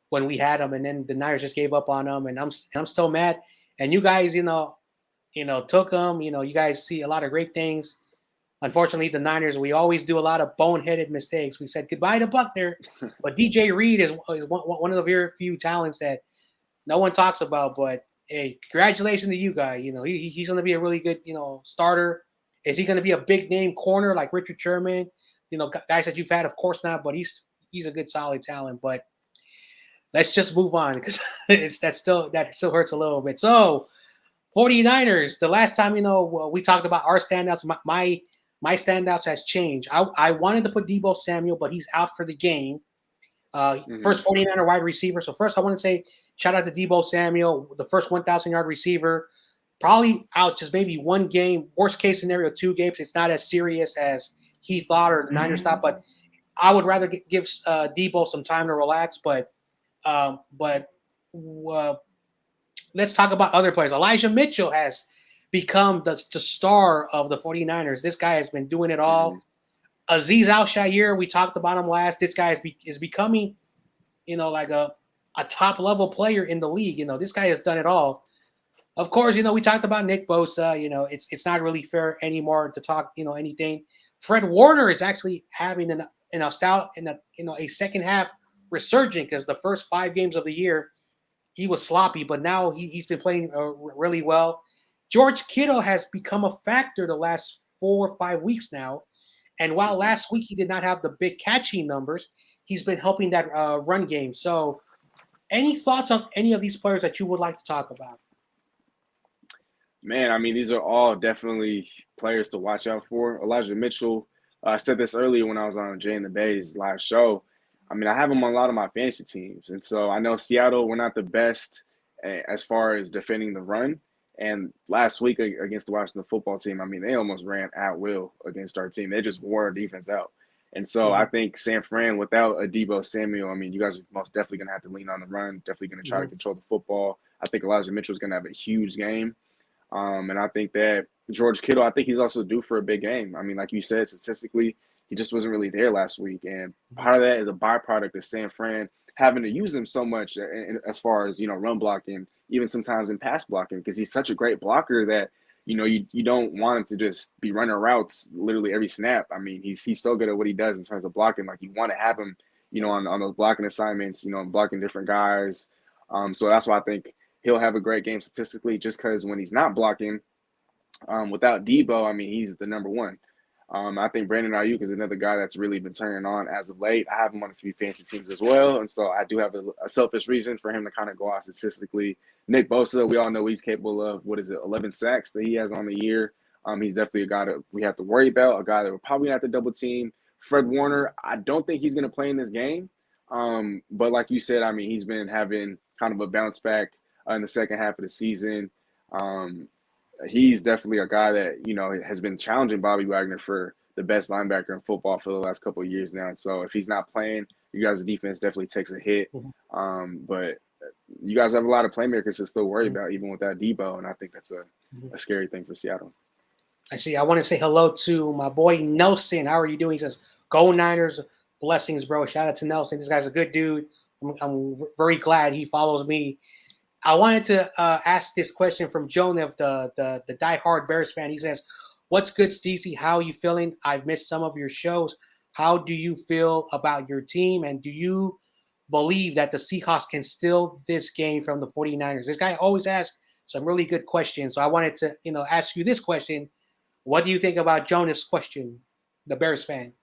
when we had him, and then the Niners just gave up on him, and I'm still mad. And you guys, took him. You guys see a lot of great things. Unfortunately, the Niners, we always do a lot of boneheaded mistakes. We said goodbye to Buckner, but DJ Reid is one of the very few talents that no one talks about. But hey, congratulations to you guys. He's going to be a really good starter. Is he going to be a big name corner like Richard Sherman? Guys that you've had, of course not, but he's a good, solid talent. But let's just move on because that still hurts a little bit. So 49ers, the last time, we talked about our standouts, my standouts has changed. I wanted to put Deebo Samuel, but he's out for the game. First 49er wide receiver. So first I want to say shout out to Deebo Samuel, the first 1,000-yard receiver. Probably out just maybe one game, worst case scenario, 2 games. It's not as serious as he thought or the Niners thought, but I would rather give Deebo some time to relax. But let's talk about other players. Elijah Mitchell has become the star of the 49ers. This guy has been doing it all. Azeez Al-Shaair, we talked about him last. This guy is becoming, like a top level player in the league. This guy has done it all. Of course, we talked about Nick Bosa. It's not really fair anymore to talk, anything. Fred Warner is actually having a second half resurgent because the first 5 games of the year he was sloppy, but now he's been playing really well. George Kittle has become a factor the last 4 or 5 weeks now, and while last week he did not have the big catching numbers, he's been helping that run game. So, any thoughts on any of these players that you would like to talk about? Man, I mean, these are all definitely players to watch out for. Elijah Mitchell, I said this earlier when I was on Jay and the Bay's live show. I mean, I have him on a lot of my fantasy teams. And so I know Seattle, we're not the best as far as defending the run. And last week against the Washington football team, I mean, they almost ran at will against our team. They just wore our defense out. And so I think San Fran, without a Deebo Samuel, I mean, you guys are most definitely going to have to lean on the run, definitely going to try to control the football. I think Elijah Mitchell is going to have a huge game. And I think that George Kittle, I think he's also due for a big game. I mean, like you said, statistically, he just wasn't really there last week. And part of that is a byproduct of San Fran having to use him so much as far as, run blocking, even sometimes in pass blocking, because he's such a great blocker that, you don't want him to just be running routes literally every snap. I mean, he's so good at what he does in terms of blocking. Like, you want to have him, on those blocking assignments, blocking different guys. So that's why I think he'll have a great game statistically, just because when he's not blocking, without Deebo, I mean, he's the number one. I think Brandon Ayuk is another guy that's really been turning on as of late. I have him on a few fantasy teams as well, and so I do have a selfish reason for him to kind of go out statistically. Nick Bosa, we all know he's capable of, 11 sacks that he has on the year. He's definitely a guy that we have to worry about, a guy that we're probably going to have to double team. Fred Warner, I don't think he's going to play in this game, but like you said, I mean, he's been having kind of a bounce back in the second half of the season. He's definitely a guy that, has been challenging Bobby Wagner for the best linebacker in football for the last couple of years now. And so if he's not playing, you guys' defense definitely takes a hit. But you guys have a lot of playmakers to still worry about, even without Deebo. And I think that's a scary thing for Seattle. Actually, I want to say hello to my boy Nelson. How are you doing? He says, "Go Niners, blessings, bro." Shout out to Nelson. This guy's a good dude. I'm very glad he follows me. I wanted to ask this question from Joan, of the diehard Bears fan. He says, "What's good, Steezy? How are you feeling? I've missed some of your shows. How do you feel about your team? And do you believe that the Seahawks can steal this game from the 49ers?" This guy always asks some really good questions. So I wanted to, ask you this question. What do you think about Jonah's question, the Bears fan?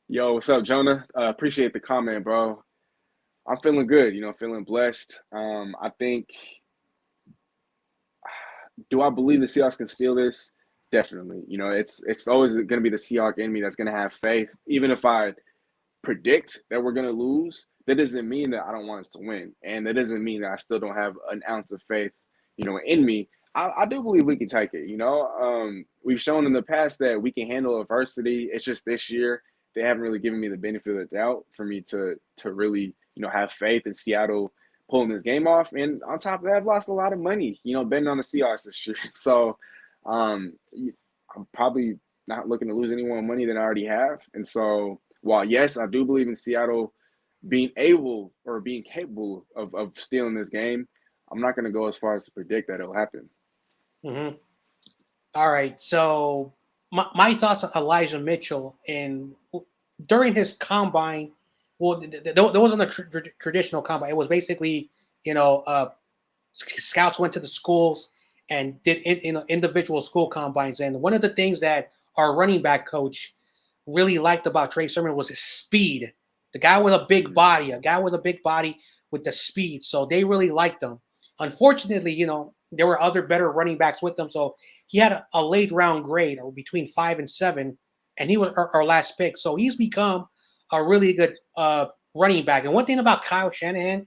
Yo, what's up, Jonah? Appreciate the comment, bro. I'm feeling good, feeling blessed. I think, do I believe the Seahawks can steal this? Definitely. It's always going to be the Seahawks in me that's going to have faith. Even if I predict that we're going to lose, that doesn't mean that I don't want us to win. And that doesn't mean that I still don't have an ounce of faith, in me. I do believe we can take it, We've shown in the past that we can handle adversity. It's just this year they haven't really given me the benefit of the doubt for me to really, have faith in Seattle pulling this game off. And on top of that, I've lost a lot of money, betting on the Seahawks this year. So I'm probably not looking to lose any more money than I already have. And so while, yes, I do believe in Seattle being able or being capable of stealing this game, I'm not going to go as far as to predict that it'll happen. All right. So my thoughts on Elijah Mitchell, and during his combine, well, there wasn't a traditional combine. It was basically, scouts went to the schools and did individual school combines. And one of the things that our running back coach really liked about Trey Sermon was his speed. The guy with a big body, with the speed. So they really liked him. Unfortunately, there were other better running backs with them. So he had a late round grade, or between 5 and 7, and he was our last pick. So he's become a really good running back. And one thing about Kyle Shanahan,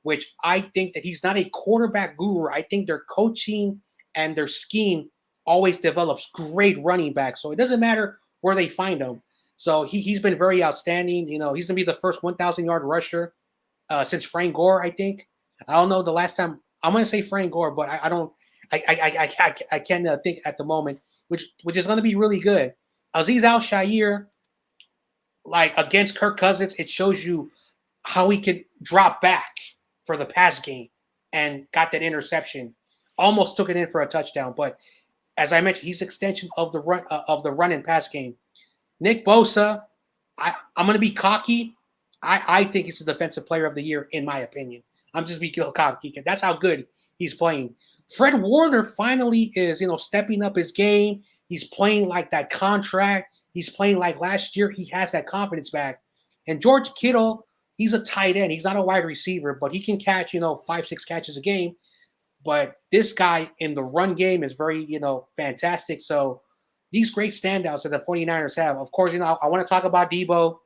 which I think that he's not a quarterback guru. I think their coaching and their scheme always develops great running backs. So it doesn't matter where they find them. So he's been very outstanding. He's going to be the first 1,000-yard rusher since Frank Gore, I think. I don't know the last time. I'm going to say Frank Gore, but I can't think at the moment, which is going to be really good. Azeez Al-Shaair, like against Kirk Cousins, it shows you how he could drop back for the pass game and got that interception. Almost took it in for a touchdown, but as I mentioned, he's extension of the run and pass game. Nick Bosa, I'm going to be cocky. I think he's the defensive player of the year, in my opinion. I'm just being cocky. That's how good he's playing. Fred Warner finally is, stepping up his game. He's playing like that contract. He's playing like last year. He has that confidence back. And George Kittle, he's a tight end. He's not a wide receiver, but he can catch, 5-6 catches a game. But this guy in the run game is very, fantastic. So these great standouts that the 49ers have. Of course, I want to talk about Deebo.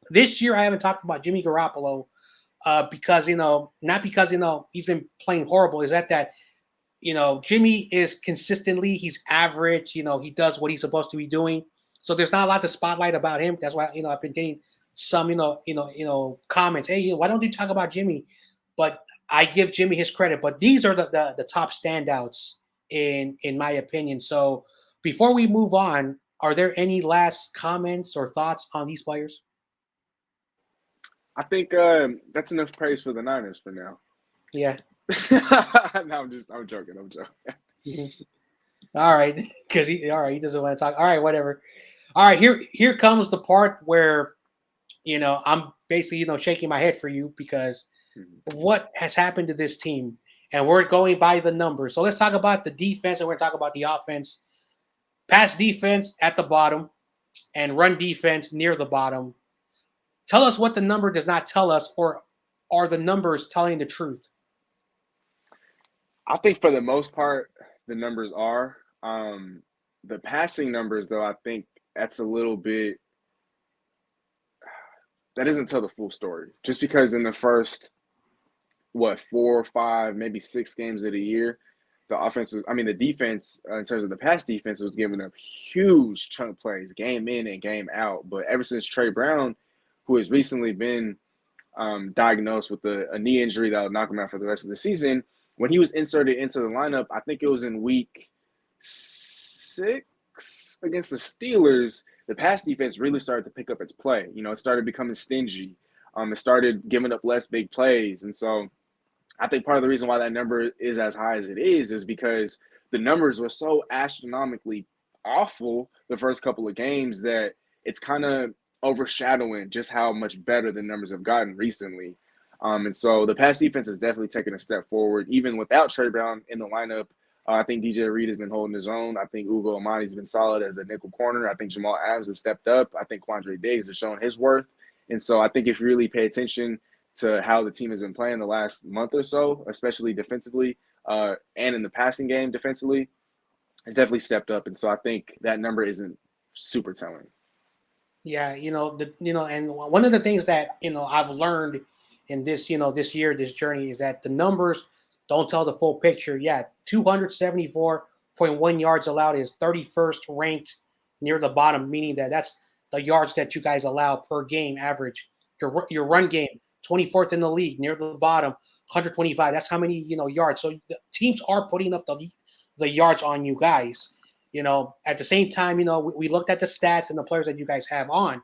This year, I haven't talked about Jimmy Garoppolo, because not because he's been playing horrible. Is that Jimmy is consistently he's average. He does what he's supposed to be doing. So there's not a lot to spotlight about him. That's why I've been getting some comments. Hey, why don't you talk about Jimmy? But I give Jimmy his credit. But these are the top standouts in my opinion. So before we move on, are there any last comments or thoughts on these players? I think that's enough praise for the Niners for now. Yeah. No, I'm joking. Mm-hmm. All right, because he doesn't want to talk. All right, whatever. All right, here comes the part where I'm basically shaking my head for you because what has happened to this team, and we're going by the numbers. So let's talk about the defense, and we're going to talk about the offense. Pass defense at the bottom, and run defense near the bottom. Tell us what the number does not tell us, or are the numbers telling the truth? I think for the most part, the numbers are. The passing numbers, though, I think that's a little bit that doesn't tell the full story. Just because in the first 4 or 5, maybe 6 games of the year, the defense in terms of the pass defense was giving up huge chunk plays, game in and game out. But ever since Trey Brown, who has recently been diagnosed with a knee injury that will knock him out for the rest of the season, when he was inserted into the lineup, I think it was in week 6 against the Steelers, the pass defense really started to pick up its play. It started becoming stingy. It started giving up less big plays. And so I think part of the reason why that number is as high as it is because the numbers were so astronomically awful the first couple of games that it's kind of overshadowing just how much better the numbers have gotten recently. And so the pass defense has definitely taken a step forward. Even without Trey Brown in the lineup, I think DJ Reid has been holding his own. I think Ugo Amani's been solid as a nickel corner. I think Jamal Adams has stepped up. I think Quandre Diggs has shown his worth. And so I think if you really pay attention to how the team has been playing the last month or so, especially defensively and in the passing game defensively, it's definitely stepped up. And so I think that number isn't super telling. Yeah, and one of the things that I've learned in this this year, this journey, is that the numbers don't tell the full picture. Yeah, 274.1 yards allowed is 31st ranked near the bottom, meaning that's the yards that you guys allow per game average. Your run game 24th in the league near the bottom, 125. That's how many yards. So the teams are putting up the yards on you guys. At the same time, we looked at the stats and the players that you guys have on.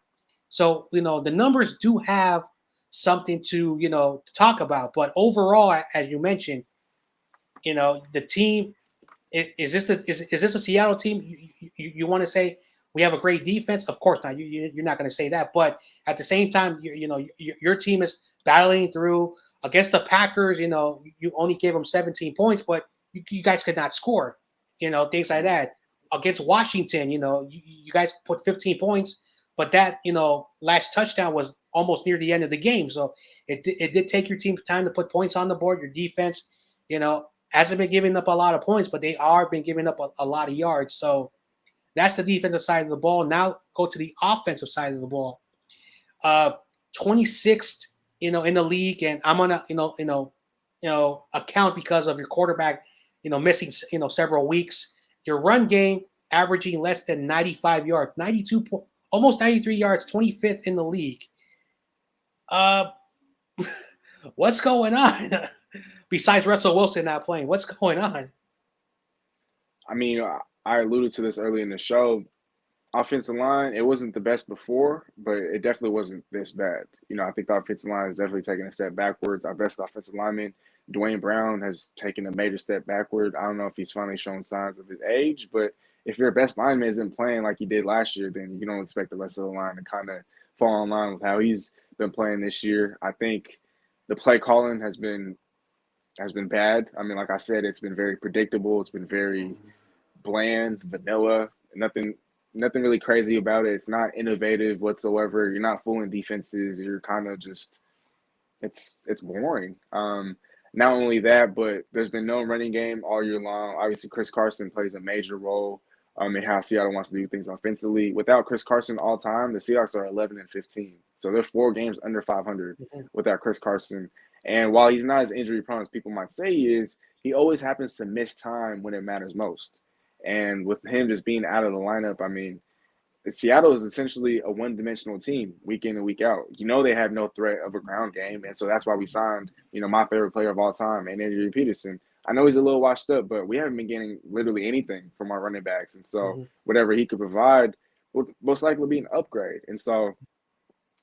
So, the numbers do have something to talk about. But overall, as you mentioned, the team, is this a Seattle team? You want to say we have a great defense? Of course not. You're not going to say that. But at the same time, your team is battling through against the Packers. You only gave them 17 points, but you guys could not score. Things like that. Against Washington, you guys put 15 points, but that last touchdown was almost near the end of the game. So it did take your team time to put points on the board. Your defense, hasn't been giving up a lot of points, but they are been giving up a lot of yards. So that's the defensive side of the ball. Now go to the offensive side of the ball. 26th, in the league, and I'm gonna account because of your quarterback, missing several weeks. Your run game averaging less than 95 yards, almost 93 yards, 25th in the league. What's going on? Besides Russell Wilson not playing, what's going on? I mean, I alluded to this early in the show. Offensive line, it wasn't the best before, but it definitely wasn't this bad. I think the offensive line is definitely taking a step backwards. Our best offensive lineman, Dwayne Brown, has taken a major step backward. I don't know if he's finally shown signs of his age, but if your best lineman isn't playing like he did last year, then you don't expect the rest of the line to kind of fall in line with how he's been playing this year. I think the play calling has been bad. I mean, like I said, it's been very predictable. It's been very bland, vanilla, nothing really crazy about it. It's not innovative whatsoever. You're not fooling defenses. You're kind of just it's boring. Not only that, but there's been no running game all year long. Obviously, Chris Carson plays a major role. and how Seattle wants to do things offensively. Without Chris Carson all time, the Seahawks are 11-15. So they're 4 games under 500 without Chris Carson. And while he's not as injury prone as people might say he is, he always happens to miss time when it matters most. And with him just being out of the lineup, I mean, Seattle is essentially a one-dimensional team week in and week out. You know they have no threat of a ground game, and so that's why we signed, my favorite player of all time, and Adrian Peterson. I know he's a little washed up, but we haven't been getting literally anything from our running backs, and so whatever he could provide would most likely be an upgrade. And so,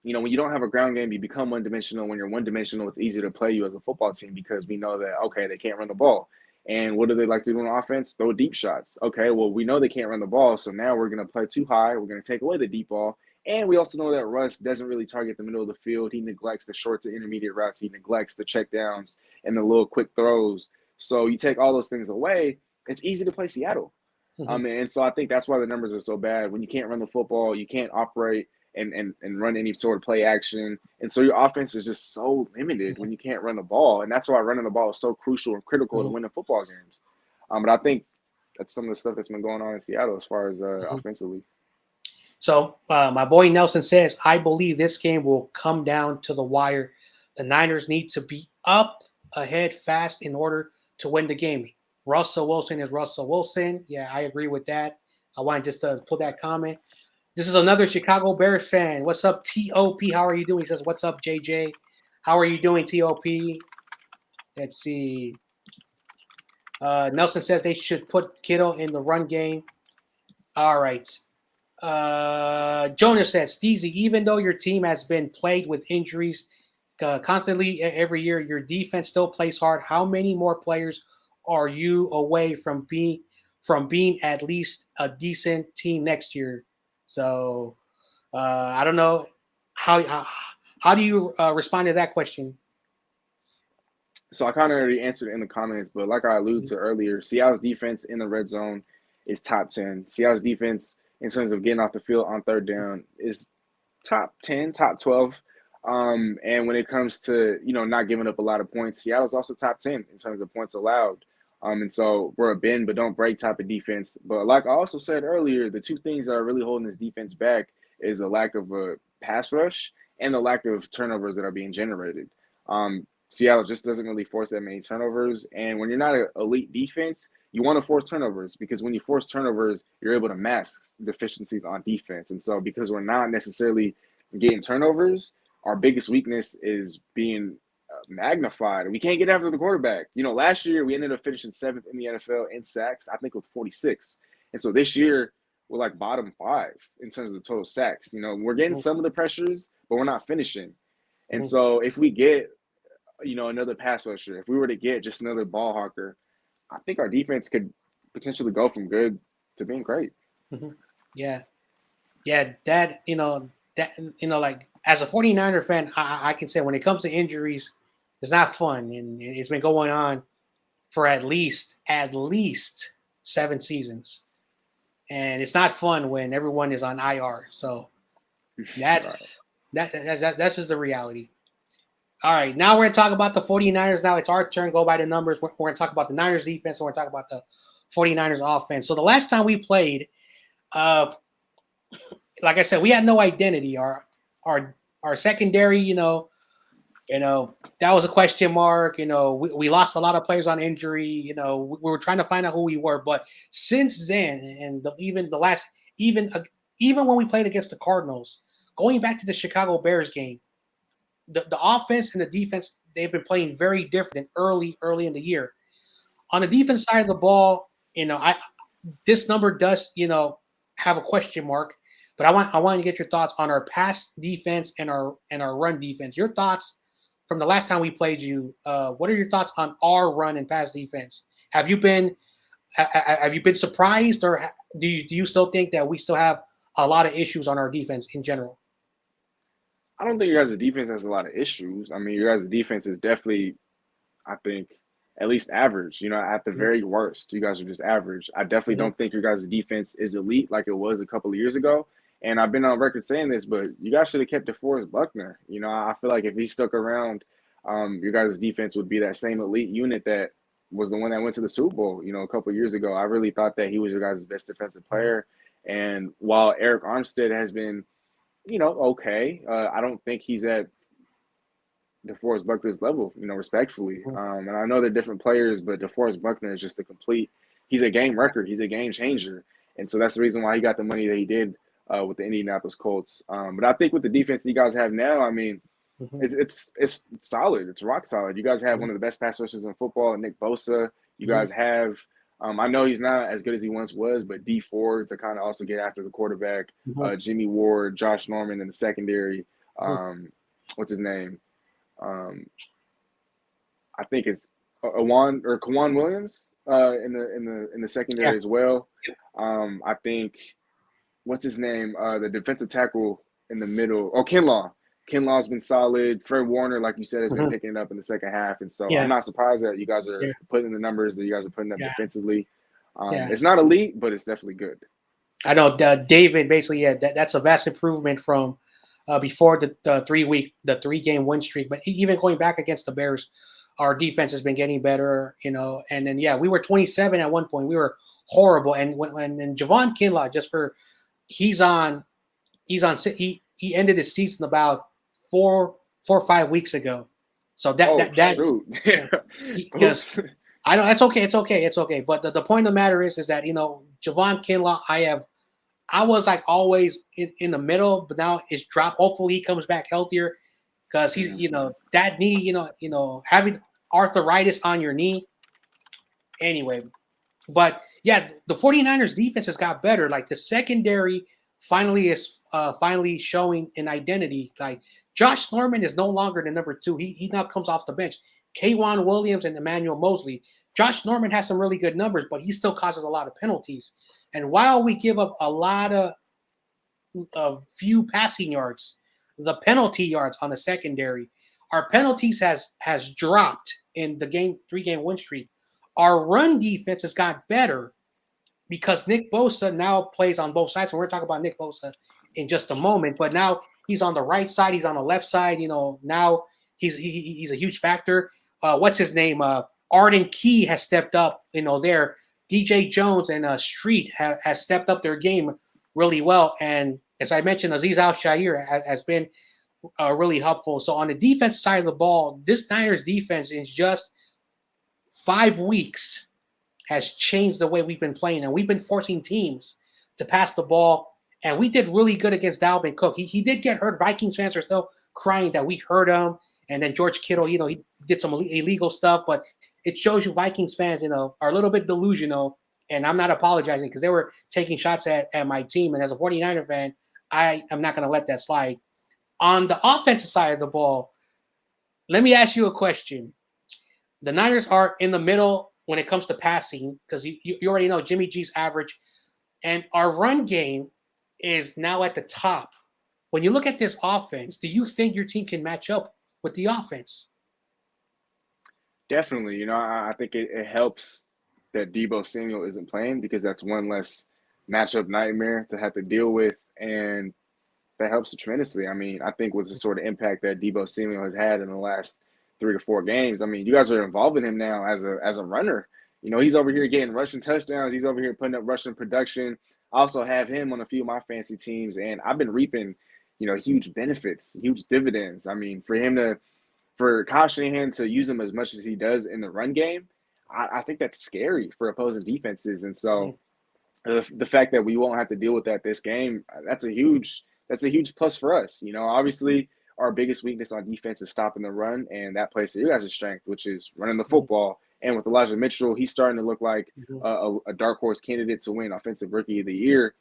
when you don't have a ground game, you become one-dimensional. When you're one-dimensional, it's easy to play you as a football team because we know that, okay, they can't run the ball. And what do they like to do on offense? Throw deep shots. Okay, well, we know they can't run the ball, so now we're going to play too high. We're going to take away the deep ball. And we also know that Russ doesn't really target the middle of the field. He neglects the short to intermediate routes. He neglects the checkdowns and the little quick throws. So you take all those things away, it's easy to play Seattle. And so I think that's why the numbers are so bad. When you can't run the football, you can't operate and run any sort of play action. And so your offense is just so limited when you can't run the ball. And that's why running the ball is so crucial and critical to winning football games. But I think that's some of the stuff that's been going on in Seattle as far as offensively. So my boy Nelson says, I believe this game will come down to the wire. The Niners need to be up ahead fast in order to win the game. Russell Wilson is Russell Wilson. Yeah, I agree with that. I wanted just to put that comment. This is another Chicago Bears fan. What's up, TOP? How are you doing? He says, what's up, JJ? How are you doing, TOP? Let's see. Nelson says they should put Kittle in the run game. All right. Jonas says, Steezy, even though your team has been plagued with injuries constantly every year, your defense still plays hard. How many more players are you away from being at least a decent team next year? So I don't know how do you respond to that question? So I kind of already answered it in the comments, but like I alluded to earlier, Seattle's defense in the red zone is top 10. Seattle's defense in terms of getting off the field on third down is top 10, top 12. And when it comes to, not giving up a lot of points, Seattle's also top 10 in terms of points allowed. And so we're a bend but don't break type of defense. But like I also said earlier, the two things that are really holding this defense back is the lack of a pass rush and the lack of turnovers that are being generated. Seattle just doesn't really force that many turnovers. And when you're not an elite defense, you want to force turnovers because when you force turnovers, you're able to mask deficiencies on defense. And so because we're not necessarily getting turnovers, our biggest weakness is being magnified. We can't get after the quarterback. Last year we ended up finishing 7th in the NFL in sacks, I think with 46. And so this year we're like bottom 5 in terms of the total sacks. We're getting some of the pressures, but we're not finishing. And so if we get, another pass rusher, if we were to get just another ball hawker, I think our defense could potentially go from good to being great. Yeah. That, like as a 49er fan, I can say when it comes to injuries, it's not fun. And it's been going on for at least 7 seasons. And it's not fun when everyone is on IR. So that's just the reality. All right, now we're going to talk about the 49ers. Now it's our turn. Go by the numbers. We're going to talk about the Niners defense, and we're going to talk about the 49ers offense. So the last time we played, like I said, we had no identity. Our secondary, that was a question mark. We lost a lot of players on injury. We were trying to find out who we were. But since then, and even when we played against the Cardinals, going back to the Chicago Bears game, the offense and the defense, they've been playing very different than early in the year. On the defense side of the ball, this number does, have a question mark. But I want to get your thoughts on our pass defense and our run defense. Your thoughts from the last time we played you. What are your thoughts on our run and pass defense? Have you been surprised, or do you still think that we still have a lot of issues on our defense in general? I don't think your guys' defense has a lot of issues. I mean, your guys' defense is definitely, I think, at least average. At the very worst, you guys are just average. I definitely don't think your guys' defense is elite like it was a couple of years ago. And I've been on record saying this, but you guys should have kept DeForest Buckner. I feel like if he stuck around, your guys' defense would be that same elite unit that was the one that went to the Super Bowl, a couple of years ago. I really thought that he was your guys' best defensive player. And while Eric Armstead has been, okay, I don't think he's at DeForest Buckner's level, respectfully. And I know they're different players, but DeForest Buckner is just he's a game record. He's a game changer. And so that's the reason why he got the money that he did with the Indianapolis Colts. But I think with the defense you guys have now, I mean, it's solid. It's rock solid. You guys have one of the best pass rushers in football, Nick Bosa. You guys have, I know he's not as good as he once was, but D Ford to kind of also get after the quarterback, Jimmy Ward, Josh Norman in the secondary. What's his name? I think it's Kawan Williams in the secondary as well. I think what's his name? The defensive tackle in the middle. Oh, Kinlaw. Kinlaw's been solid. Fred Warner, like you said, has been picking it up in the second half, and so I'm not surprised that you guys are putting the numbers that you guys are putting up defensively. It's not elite, but it's definitely good. I know David basically, that's a vast improvement from before the 3-game win streak. But even going back against the Bears, our defense has been getting better, And then we were 27 at one point. We were horrible. And when Javon Kinlaw, he ended his season about 4 or 5 weeks ago. So because I don't. It's okay. But the point of the matter is that Javon Kinlaw, I was like always in the middle, but now it's dropped. Hopefully he comes back healthier because he's that knee, having arthritis on your knee. Anyway, but the 49ers defense has got better. Like the secondary finally is showing an identity. Like Josh Norman is no longer the number 2. He now comes off the bench. K'Wan Williams and Emmanuel Mosley. Josh Norman has some really good numbers, but he still causes a lot of penalties. And while we give up a lot of few passing yards, the penalty yards on the secondary, our penalties has dropped in the 3-game win streak. Our run defense has got better because Nick Bosa now plays on both sides. And we're talking about Nick Bosa in just a moment. But now he's on the right side. He's on the left side. Now he's a huge factor. What's his name? Arden Key has stepped up, there. DJ Jones and Street has stepped up their game really well. And as I mentioned, Azeez Al-Shaair has been really helpful. So on the defense side of the ball, this Niners defense in just 5 weeks has changed the way we've been playing. And we've been forcing teams to pass the ball. And we did really good against Dalvin Cook. He did get hurt. Vikings fans are still crying that we hurt him. And then George Kittle, he did some illegal stuff. But it shows you Vikings fans, are a little bit delusional. And I'm not apologizing because they were taking shots at my team. And as a 49er fan, I am not going to let that slide. On the offensive side of the ball, let me ask you a question. The Niners are in the middle when it comes to passing because you already know Jimmy G's average. And our run game is now at the top. When you look at this offense, do you think your team can match up with the offense? Definitely. I think it helps that Deebo Samuel isn't playing because that's one less matchup nightmare to have to deal with. And that helps tremendously. I mean, I think with the sort of impact that Deebo Samuel has had in the last 3 to 4 games, I mean, you guys are involving him now as a runner. He's over here getting rushing touchdowns. He's over here putting up rushing production. I also have him on a few of my fantasy teams, and I've been reaping, huge benefits, huge dividends. I mean, for Kyle Shanahan to use him as much as he does in the run game, I think that's scary for opposing defenses. And so the fact that we won't have to deal with that this game, that's a huge plus for us. Obviously our biggest weakness on defense is stopping the run, and that plays to you guys' strength, which is running the football. And with Elijah Mitchell, he's starting to look like a dark horse candidate to win Offensive Rookie of the Year.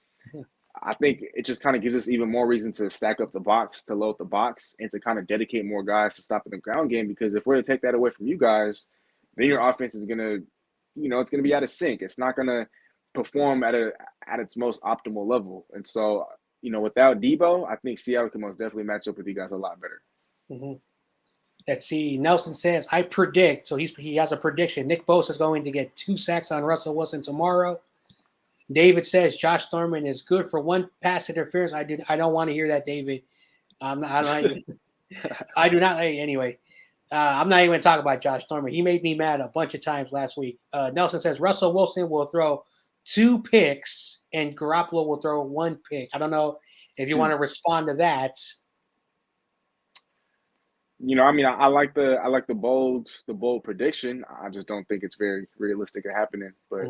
I think it just kind of gives us even more reason to stack up the box, to load the box, and to kind of dedicate more guys to stopping the ground game. Because if we're to take that away from you guys, then your offense is going to, it's going to be out of sync. It's not going to perform at its most optimal level. And so, without Deebo, I think Seattle can most definitely match up with you guys a lot better. Let's see. Nelson says, I predict, so he has a prediction. Nick Bosa is going to get 2 sacks on Russell Wilson tomorrow. David says Josh Norman is good for 1 pass interference. I don't want to hear that, David. I do not. Anyway, I'm not even talking about Josh Norman. He made me mad a bunch of times last week. Nelson says Russell Wilson will throw 2 picks and Garoppolo will throw 1 pick. I don't know if you want to respond to that. I mean, I like the bold prediction. I just don't think it's very realistic of happening. But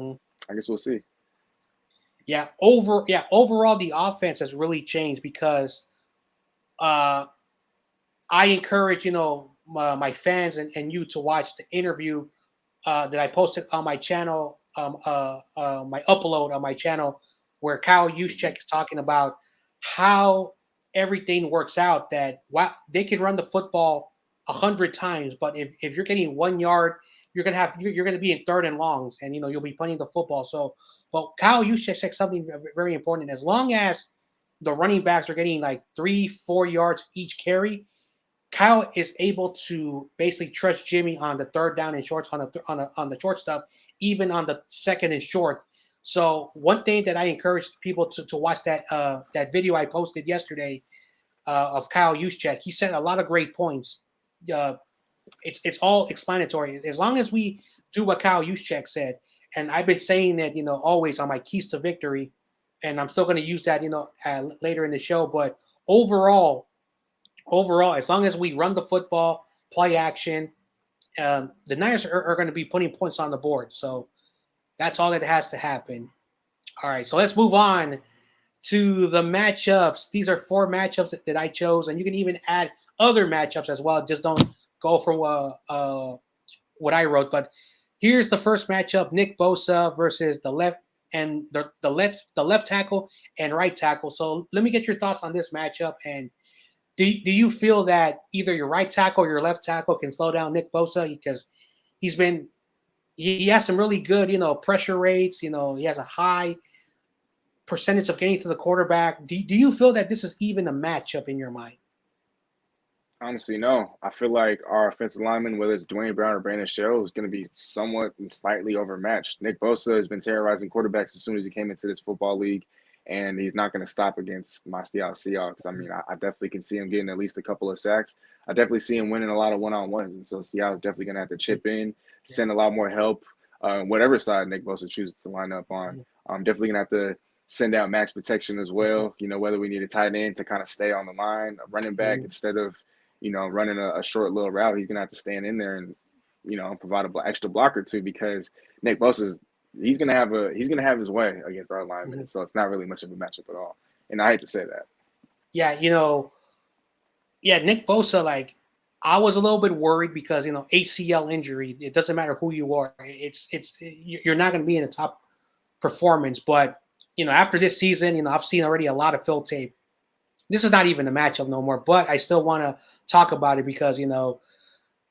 I guess we'll see. Overall, the offense has really changed because I encourage my fans and you to watch the interview that I posted on my channel, my upload on my channel, where Kyle Juszczyk is talking about how everything works out. That they can run the football 100 times, but if you're getting 1 yard, you're gonna be in 3rd and longs, and you'll be punting the football. So, but Kyle Juszczyk said something very important. As long as the running backs are getting like 3-4 yards each carry, Kyle is able to basically trust Jimmy on the 3rd down and shorts on the short stuff, even on the 2nd and short. So one thing that I encourage people to watch that video I posted yesterday of Kyle Juszczyk. He said a lot of great points. It's all explanatory. As long as we do what Kyle Juszczyk said, and I've been saying that always on my keys to victory, and I'm still going to use that later in the show. But overall, as long as we run the football, play action, the Niners are going to be putting points on the board. So that's all that has to happen. All right, so let's move on to the matchups. These are 4 matchups that I chose, and you can even add other matchups as well. Just don't go for what I wrote. But here's the first matchup: Nick Bosa versus the left tackle and right tackle. So let me get your thoughts on this matchup. And do you feel that either your right tackle or your left tackle can slow down Nick Bosa, because he has some really good pressure rates. He has a high percentage of getting to the quarterback. Do you feel that this is even a matchup in your mind? Honestly, no. I feel like our offensive lineman, whether it's Dwayne Brown or Brandon Scherl, is going to be somewhat and slightly overmatched. Nick Bosa has been terrorizing quarterbacks as soon as he came into this football league, and he's not going to stop against my Seattle Seahawks. I mean, I definitely can see him getting at least a couple of sacks. I definitely see him winning a lot of one-on-ones, and so Seattle's definitely going to have to chip in, send a lot more help, whatever side Nick Bosa chooses to line up on. I'm definitely going to have to send out max protection as well, whether we need a tight end to kind of stay on the line, a running back instead of running a short little route, he's gonna have to stand in there and, provide an extra block or two, because Nick Bosa's he's gonna have his way against our linemen, so it's not really much of a matchup at all. And I hate to say that. Yeah, Nick Bosa, like, I was a little bit worried because ACL injury. It doesn't matter who you are. You're not going to be in the top performance. But after this season, I've seen already a lot of film tape. This is not even a matchup no more, but I still want to talk about it because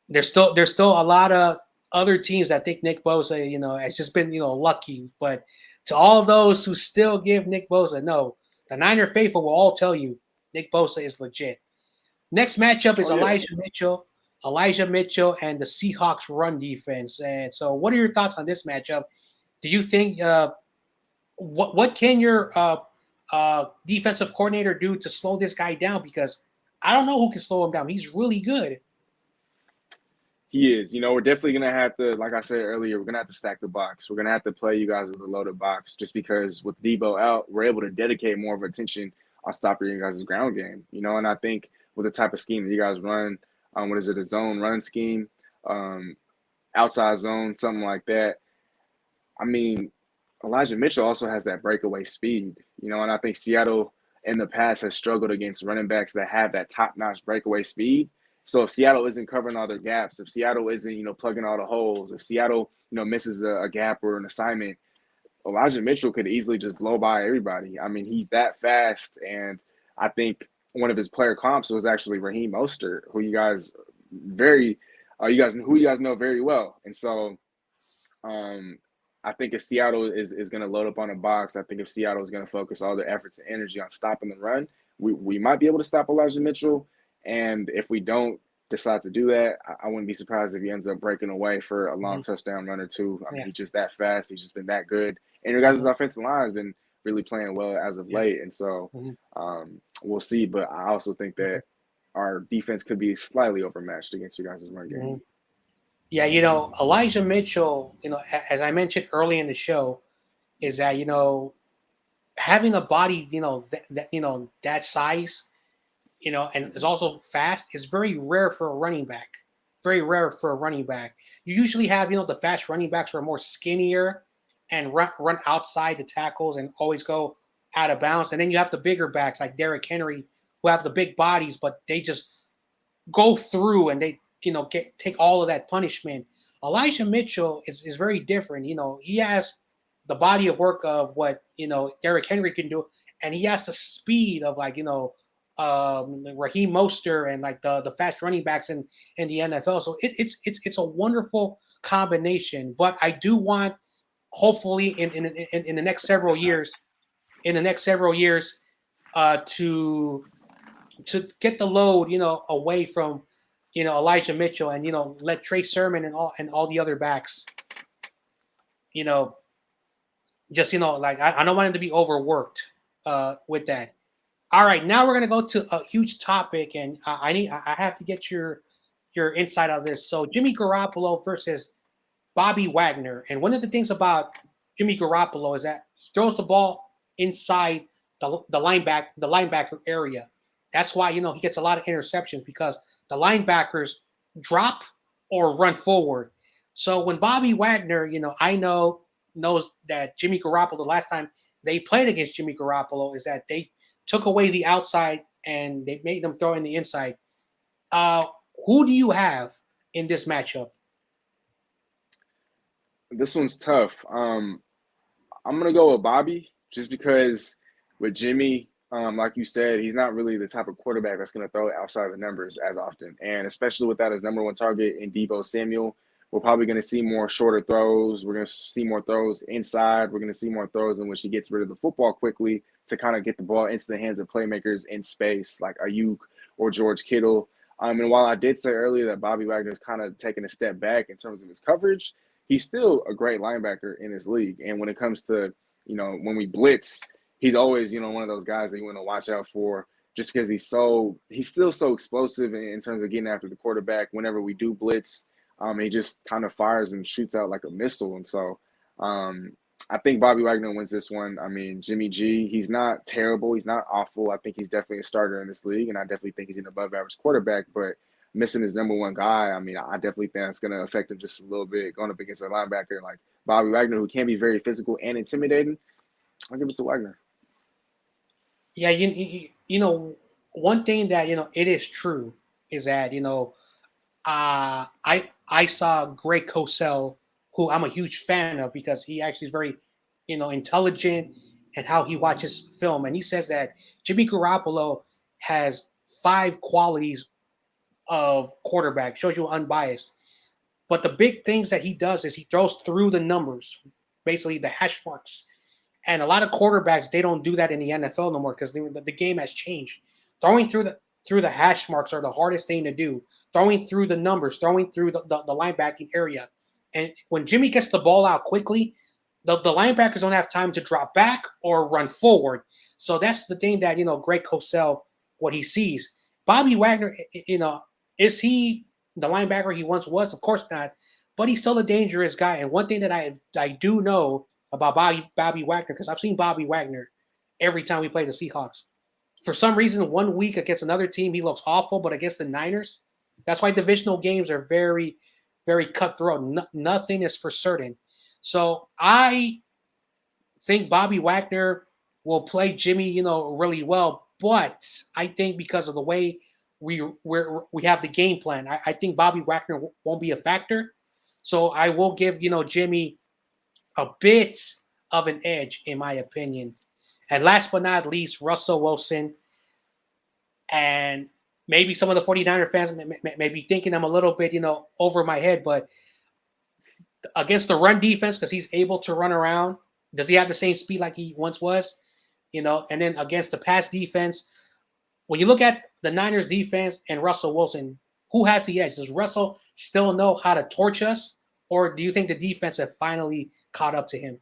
there's still a lot of other teams that think Nick Bosa has just been lucky. But to all those who still give Nick Bosa, no, the Niner faithful will all tell you Nick Bosa is legit. Next matchup is Elijah Mitchell and the Seahawks run defense. And so, what are your thoughts on this matchup? Do you think what can your defensive coordinator do to slow this guy down? Because I don't know who can slow him down. He's really good. He is. We're definitely going to have to, like I said earlier, we're going to have to stack the box. We're going to have to play you guys with a loaded box, just because with Debo out, we're able to dedicate more of attention on stopping you guys' ground game. And I think with the type of scheme that you guys run, what is it, a zone run scheme, outside zone, something like that. I mean, Elijah Mitchell also has that breakaway speed, and I think Seattle in the past has struggled against running backs that have that top-notch breakaway speed. So if Seattle isn't covering all their gaps, if Seattle isn't, plugging all the holes, if Seattle, misses a gap or an assignment, Elijah Mitchell could easily just blow by everybody. I mean, he's that fast, and I think one of his player comps was actually Raheem Mostert, who you guys know very well. And so, I think if Seattle is going to load up on a box, I think if Seattle is going to focus all their efforts and energy on stopping the run, we might be able to stop Elijah Mitchell. And if we don't decide to do that, I wouldn't be surprised if he ends up breaking away for a long touchdown run or two. I mean, he's just that fast. He's just been that good. And your guys' offensive line has been really playing well as of late. And so we'll see. But I also think that our defense could be slightly overmatched against you guys' run game. Mm-hmm. Yeah, Elijah Mitchell, as I mentioned early in the show, is that, having a body, that size, and is also fast is very rare for a running back. Very rare for a running back. You usually have, the fast running backs who are more skinnier and run outside the tackles and always go out of bounds. And then you have the bigger backs like Derrick Henry who have the big bodies, but they just go through and they, take all of that punishment. Elijah Mitchell is very different. He has the body of work of what, Derrick Henry can do. And he has the speed of like, Raheem Mostert and like the fast running backs in the NFL. So it's a wonderful combination. But I do want, hopefully, in the next several years, to get the load, away from, Elijah Mitchell and let Trey Sermon and all the other backs, just like I don't want him to be overworked with that. All right, now we're gonna go to a huge topic, and I have to get your insight on this. So Jimmy Garoppolo versus Bobby Wagner, and one of the things about Jimmy Garoppolo is that he throws the ball inside the linebacker area. That's why he gets a lot of interceptions because the linebackers drop or run forward. So when Bobby Wagner, I knows that Jimmy Garoppolo, the last time they played against Jimmy Garoppolo, is that they took away the outside and they made them throw in the inside. Who do you have in this matchup? This one's tough. I'm gonna go with Bobby just because with Jimmy, like you said, he's not really the type of quarterback that's gonna throw outside of the numbers as often, and especially without his number one target in Deebo Samuel, we're probably gonna see more shorter throws. We're gonna see more throws inside. We're gonna see more throws in which he gets rid of the football quickly to kind of get the ball into the hands of playmakers in space like Ayuk or George Kittle. And while I did say earlier that Bobby Wagner is kind of taking a step back in terms of his coverage, he's still a great linebacker in this league. And when it comes to, when we blitz, he's always, one of those guys that you want to watch out for just because he's still so explosive in terms of getting after the quarterback. Whenever we do blitz, he just kind of fires and shoots out like a missile. And so I think Bobby Wagner wins this one. I mean, Jimmy G, he's not terrible. He's not awful. I think he's definitely a starter in this league, and I definitely think he's an above-average quarterback. But missing his number one guy, I mean, I definitely think that's going to affect him just a little bit going up against a linebacker like Bobby Wagner, who can be very physical and intimidating. I'll give it to Wagner. Yeah, one thing that it is true is that I saw Greg Cosell, who I'm a huge fan of because he actually is very intelligent and how he watches film, and he says that Jimmy Garoppolo has 5 qualities of quarterback, shows you unbiased. But the big things that he does is he throws through the numbers, basically the hash marks. And a lot of quarterbacks, they don't do that in the NFL no more because the game has changed. Throwing through the hash marks are the hardest thing to do. Throwing through the numbers, throwing through the linebacking area. And when Jimmy gets the ball out quickly, the linebackers don't have time to drop back or run forward. So that's the thing that, Greg Cosell, what he sees. Bobby Wagner, is he the linebacker he once was? Of course not. But he's still a dangerous guy. And one thing that I do know about Bobby Wagner, because I've seen Bobby Wagner every time we play the Seahawks. For some reason, one week against another team, he looks awful, but against the Niners, that's why divisional games are very, very cutthroat. Nothing is for certain. So I think Bobby Wagner will play Jimmy, really well. But I think because of the way we have the game plan, I think Bobby Wagner won't be a factor. So I will give, Jimmy a bit of an edge, in my opinion. And last but not least, Russell Wilson. And maybe some of the 49er fans may be thinking I'm a little bit, over my head, but against the run defense, because he's able to run around, does he have the same speed like he once was? And then against the pass defense, when you look at the Niners defense and Russell Wilson, who has the edge? Does Russell still know how to torch us? Or do you think the defense have finally caught up to him?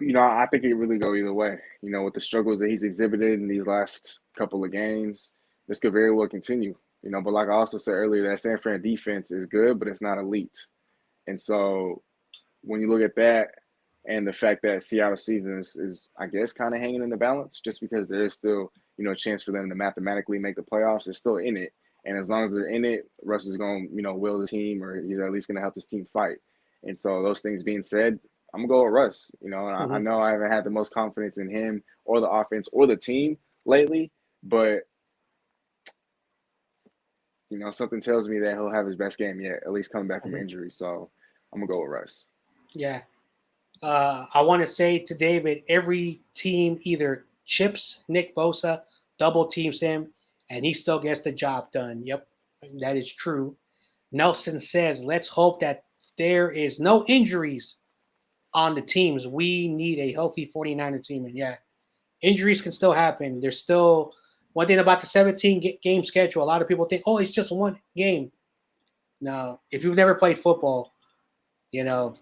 I think it really go either way. With the struggles that he's exhibited in these last couple of games, this could very well continue. But like I also said earlier, that San Fran defense is good, but it's not elite. And so when you look at that and the fact that Seattle's season is I guess, kind of hanging in the balance, just because there is still, a chance for them to mathematically make the playoffs, they're still in it. And as long as they're in it, Russ is going to, will the team, or he's at least going to help his team fight. And so those things being said, I'm going to go with Russ. And I know I haven't had the most confidence in him or the offense or the team lately, but something tells me that he'll have his best game yet, at least coming back from injury. So I'm going to go with Russ. Yeah. I want to say to David, every team either chips Nick Bosa, double teams him, and he still gets the job done. Yep, that is true. Nelson says, let's hope that there is no injuries on the teams. We need a healthy 49er team. And yeah, injuries can still happen. There's still one thing about the 17-game schedule. A lot of people think, oh, it's just one game. No, if you've never played football, you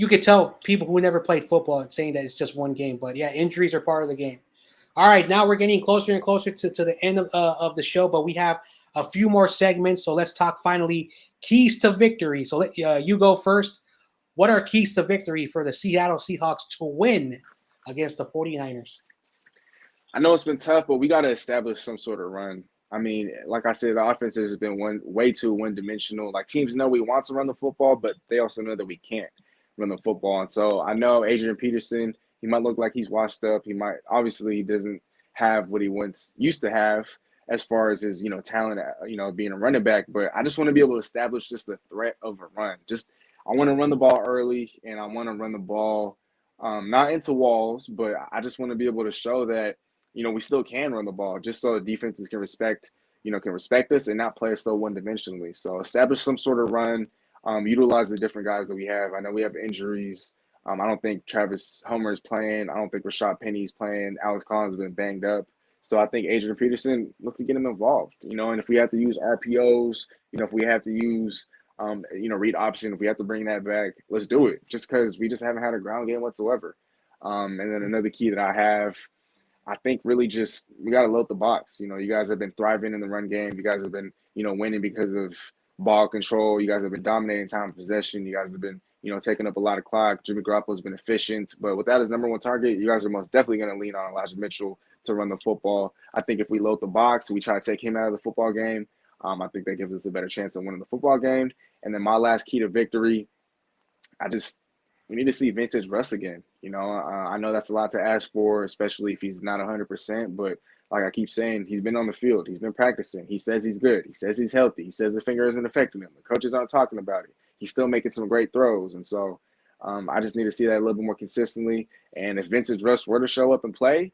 could tell people who never played football saying that it's just one game. But yeah, injuries are part of the game. All right, now we're getting closer and closer to the end of the show, but we have a few more segments. So let's talk finally keys to victory. So you go first. What are keys to victory for the Seattle Seahawks to win against the 49ers? I know it's been tough, but we got to establish some sort of run. I mean, like I said, the offense has been way too one-dimensional. Like, teams know we want to run the football, but they also know that we can't run the football. And so I know Adrian Peterson, he might look like he's washed up. He doesn't have what he once used to have as far as his, talent, being a running back. But I just want to be able to establish just a threat of a run. I want to run the ball early, and I want to run the ball not into walls, but I just want to be able to show that, we still can run the ball, just so the defenses can respect us and not play us so one-dimensionally. So establish some sort of run, utilize the different guys that we have. I know we have injuries. I don't think Travis Homer is playing. I don't think Rashad Penny's playing. Alex Collins has been banged up. So I think Adrian Peterson, look to get him involved, and if we have to use RPOs, if we have to use read option, if we have to bring that back, let's do it, just because we just haven't had a ground game whatsoever. And then another key that I have, I think really just we got to load the box. You guys have been thriving in the run game. You guys have been, winning because of ball control. You guys have been dominating time of possession. You guys have been, taking up a lot of clock. Jimmy Garoppolo has been efficient. But without his number one target, you guys are most definitely going to lean on Elijah Mitchell to run the football. I think if we load the box, we try to take him out of the football game, I think that gives us a better chance of winning the football game. And then my last key to victory, we need to see vintage Russ again. I know that's a lot to ask for, especially if he's not 100%. But like I keep saying, he's been on the field. He's been practicing. He says he's good. He says he's healthy. He says the finger isn't affecting him. The coaches aren't talking about it. He's still making some great throws. And so I just need to see that a little bit more consistently. And if vintage Russ were to show up and play,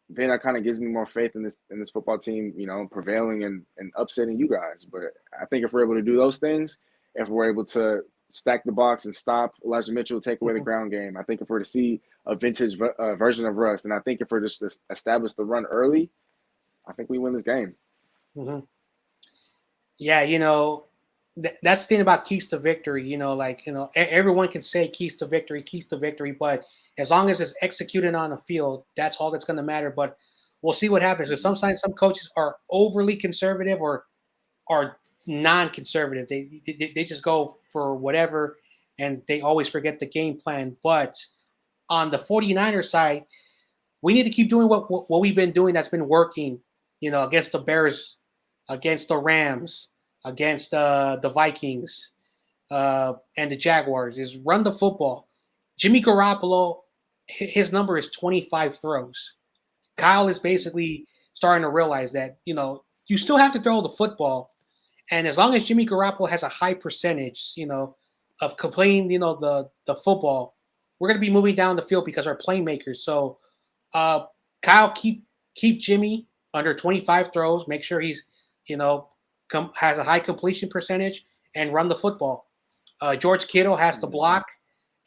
then that kind of gives me more faith in this football team, prevailing and upsetting you guys. But I think if we're able to do those things, if we're able to stack the box and stop Elijah Mitchell, take away the ground game, I think if we're to see a vintage version of Russ, and I think if we're just to establish the run early, I think we win this game. Mm-hmm. Yeah, that's the thing about keys to victory. Everyone can say keys to victory, but as long as it's executed on the field, that's all that's going to matter. But we'll see what happens. Because sometimes some coaches are overly conservative or are non-conservative. They just go for whatever, and they always forget the game plan. But on the 49ers side, we need to keep doing what we've been doing that's been working, against the Bears, against the Rams, against the Vikings, and the Jaguars, is run the football. Jimmy Garoppolo, his number is 25 throws. Kyle is basically starting to realize that, you still have to throw the football. And as long as Jimmy Garoppolo has a high percentage, of completing, the football, we're going to be moving down the field because our playmakers. So, Kyle, keep Jimmy under 25 throws. Make sure he's, has a high completion percentage and run the football. George Kittle has to block,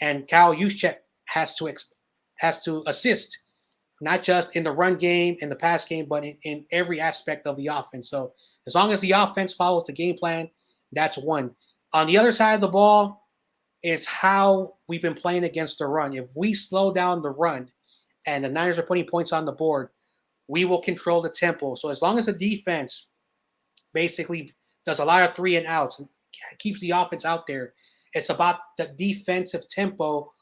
and Kyle Juszczyk has to assist, not just in the run game, in the pass game, but in every aspect of the offense. So as long as the offense follows the game plan, that's one. On the other side of the ball, is how we've been playing against the run. If we slow down the run and the Niners are putting points on the board, we will control the tempo. So as long as the defense basically does a lot of 3 and outs and keeps the offense out there, it's about the defensive tempo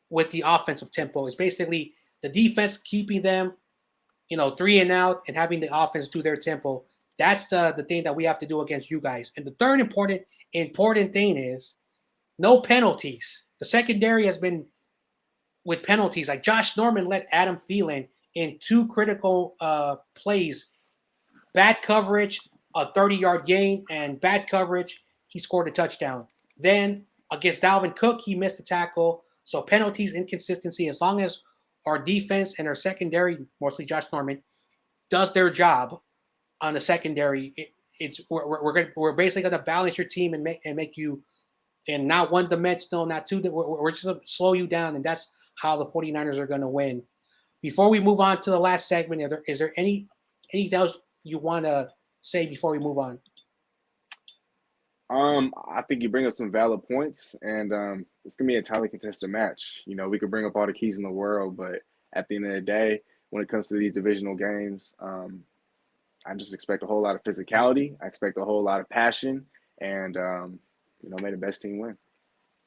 with the offensive tempo. It's basically the defense keeping them, 3 and out and having the offense do their tempo. That's the thing that we have to do against you guys. And the third important thing is no penalties. The secondary has been with penalties. Like Josh Norman let Adam Thielen in 2 critical plays. Bad coverage, a 30-yard gain, and bad coverage, he scored a touchdown. Then against Dalvin Cook, he missed a tackle. So penalties, inconsistency. As long as our defense and our secondary, mostly Josh Norman, does their job on the secondary, we're basically going to balance your team and make you and not one-dimensional, not two. We're just going to slow you down, and that's how the 49ers are going to win. Before we move on to the last segment, is there anything else you want to say before we move on? I think you bring up some valid points, and it's gonna be a tightly contested match. We could bring up all the keys in the world, but at the end of the day, when it comes to these divisional games, I just expect a whole lot of physicality. I expect a whole lot of passion, and may the best team win.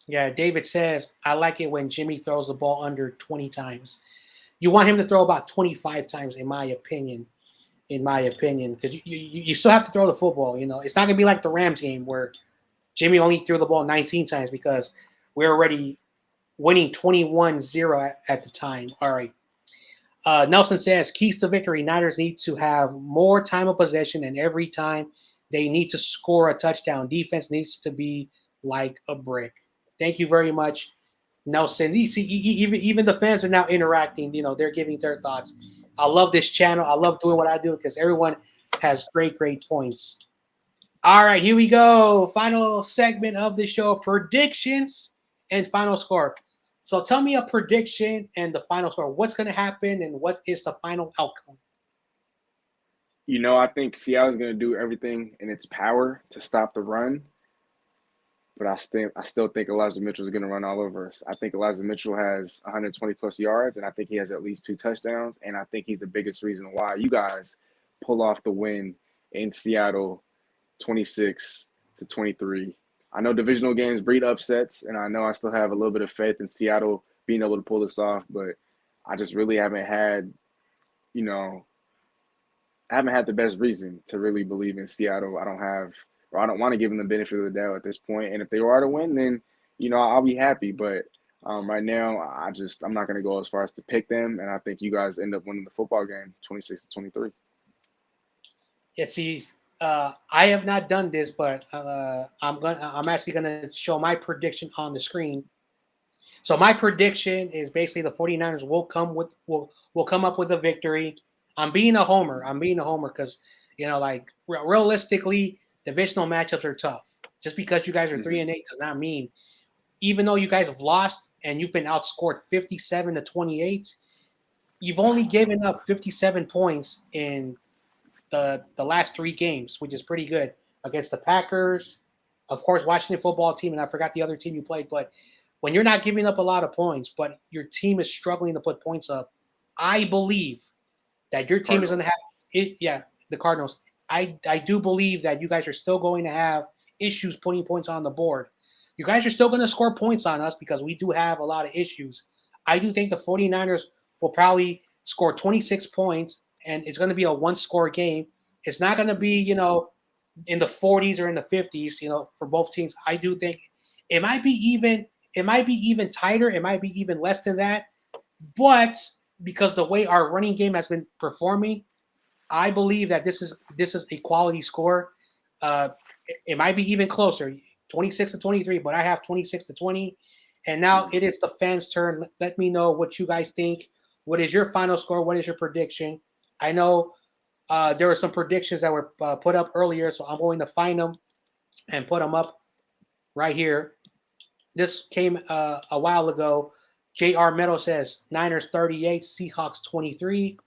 Yeah, David says, I like it when Jimmy throws the ball under 20 times. You want him to throw about 25 times, in my opinion, because you still have to throw the football. It's not going to be like the Rams game where Jimmy only threw the ball 19 times because we're already winning 21-0 at the time. All right. Nelson says, keys to victory. Niners need to have more time of possession, and every time they need to score a touchdown. Defense needs to be like a brick. Thank you very much, Nelson. Even the fans are now interacting. They're giving their thoughts. I love this channel. I love doing what I do because everyone has great points. All right, here we go. Final segment of the show, predictions and final score. So tell me a prediction and the final score. What's going to happen and what is the final outcome? I think Seattle's going to do everything in its power to stop the run. But I still think Elijah Mitchell is going to run all over us. I think Elijah Mitchell has 120-plus yards, and I think he has at least 2 touchdowns. And I think he's the biggest reason why you guys pull off the win in Seattle 26-23. I know divisional games breed upsets, and I know I still have a little bit of faith in Seattle being able to pull this off, but I just really haven't had, I haven't had the best reason to really believe in Seattle. I don't want to give them the benefit of the doubt at this point. And if they are to win, then, I'll be happy. But right now, I'm not going to go as far as to pick them. And I think you guys end up winning the football game 26-23. Yeah, see, I have not done this, but I'm actually gonna show my prediction on the screen. So my prediction is basically the 49ers will come up with a victory. I'm being a homer because realistically, divisional matchups are tough. Just because you guys are 3-8 does not mean, even though you guys have lost and you've been outscored 57-28, you've only given up 57 points in the last 3 games, which is pretty good against the Packers, of course, Washington football team, and I forgot the other team you played. But when you're not giving up a lot of points, but your team is struggling to put points up, I believe that your team is going to have it. Yeah, the Cardinals. I do believe that you guys are still going to have issues putting points on the board. You guys are still going to score points on us because we do have a lot of issues. I do think the 49ers will probably score 26 points, and it's going to be a 1-score game. It's not going to be, in the 40s or in the 50s, for both teams. I do think it might be even. It might be even tighter. It might be even less than that. But because the way our running game has been performing, I believe that this is a quality score. It might be even closer, 26-23, but I have 26-20. And now it is the fans' turn. Let me know what you guys think. What is your final score? What is your prediction? I know there were some predictions that were put up earlier, so I'm going to find them and put them up right here. This came a while ago. J.R. Meadow says Niners 38, Seahawks 23.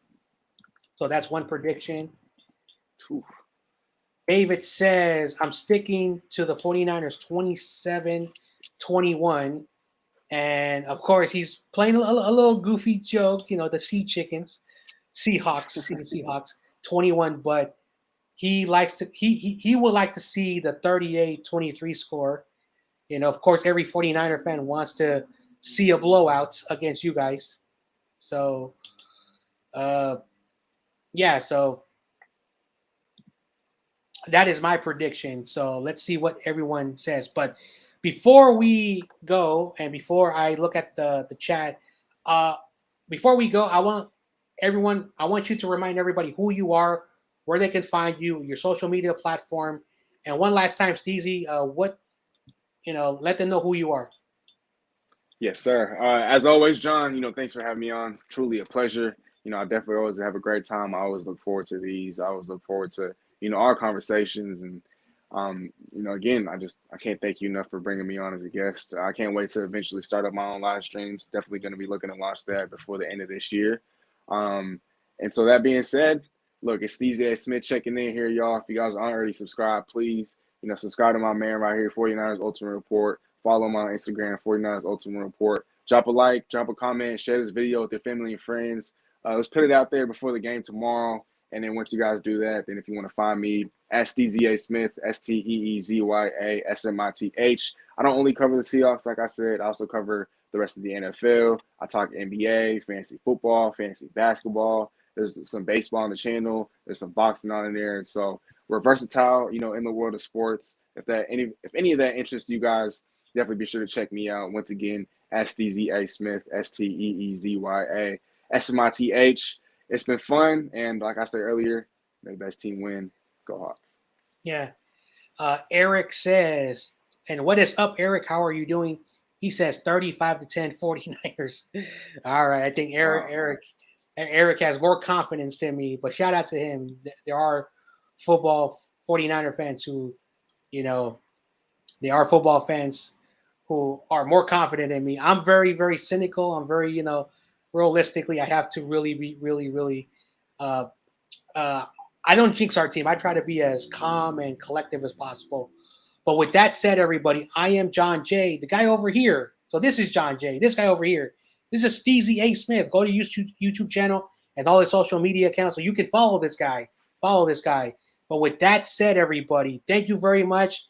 So that's one prediction. Oof. David says, I'm sticking to the 49ers 21. And of course, he's playing a little goofy joke, the Sea Chickens, Seahawks, the Seahawks, 21. But he likes to he would like to see the 38-23 score. Of course, every 49er fan wants to see a blowout against you guys. So, yeah, so that is my prediction. So let's see what everyone says. But before we go and before I look at the chat, before we go, I want you to remind everybody who you are, where they can find you, your social media platform, and one last time, Steezy, let them know who you are. Yes, sir. As always, John, thanks for having me on. Truly a pleasure. I definitely always have a great time. I always look forward to these. I always look forward to, our conversations. And, again, I can't thank you enough for bringing me on as a guest. I can't wait to eventually start up my own live streams. Definitely going to be looking to launch that before the end of this year. And so that being said, look, it's Steezy Smith checking in here, y'all. If you guys aren't already subscribed, please, subscribe to my man right here, 49ers Ultimate Report. Follow him on Instagram, 49ers Ultimate Report. Drop a like, drop a comment, share this video with your family and friends. Let's put it out there before the game tomorrow. And then once you guys do that, then if you want to find me at Steezy Smith, Steezya Smith. I don't only cover the Seahawks, like I said. I also cover the rest of the NFL. I talk NBA, fantasy football, fantasy basketball. There's some baseball on the channel. There's some boxing on in there. And so we're versatile, in the world of sports. If any of that interests you guys, definitely be sure to check me out. Once again, at Steezy Smith, Steezya Smith. It's been fun, and like I said earlier, may the best team win. Go Hawks. Yeah. Eric says, and what is up, Eric? How are you doing? He says 35-10 49ers. All right. I think Eric has more confidence than me, but shout out to him. There are football 49er fans who, they are football fans who are more confident than me. I'm very, very cynical. I'm very, realistically, I have to really be really, I don't jinx our team. I try to be as calm and collective as possible. But with that said, everybody, I am Jon Jay, the guy over here. So this is Jon Jay. This guy over here. This is Steezy Smith. Go to YouTube channel and all his social media accounts so you can follow this guy. But with that said, everybody, thank you very much.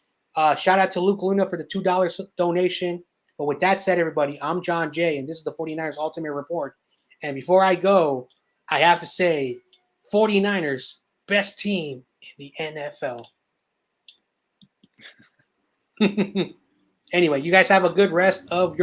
Shout out to Luke Luna for the $2 donation. But with that said, everybody, I'm Jon Jay, and this is the 49ers Ultimate Report. And before I go, I have to say, 49ers, best team in the NFL. Anyway, you guys have a good rest of your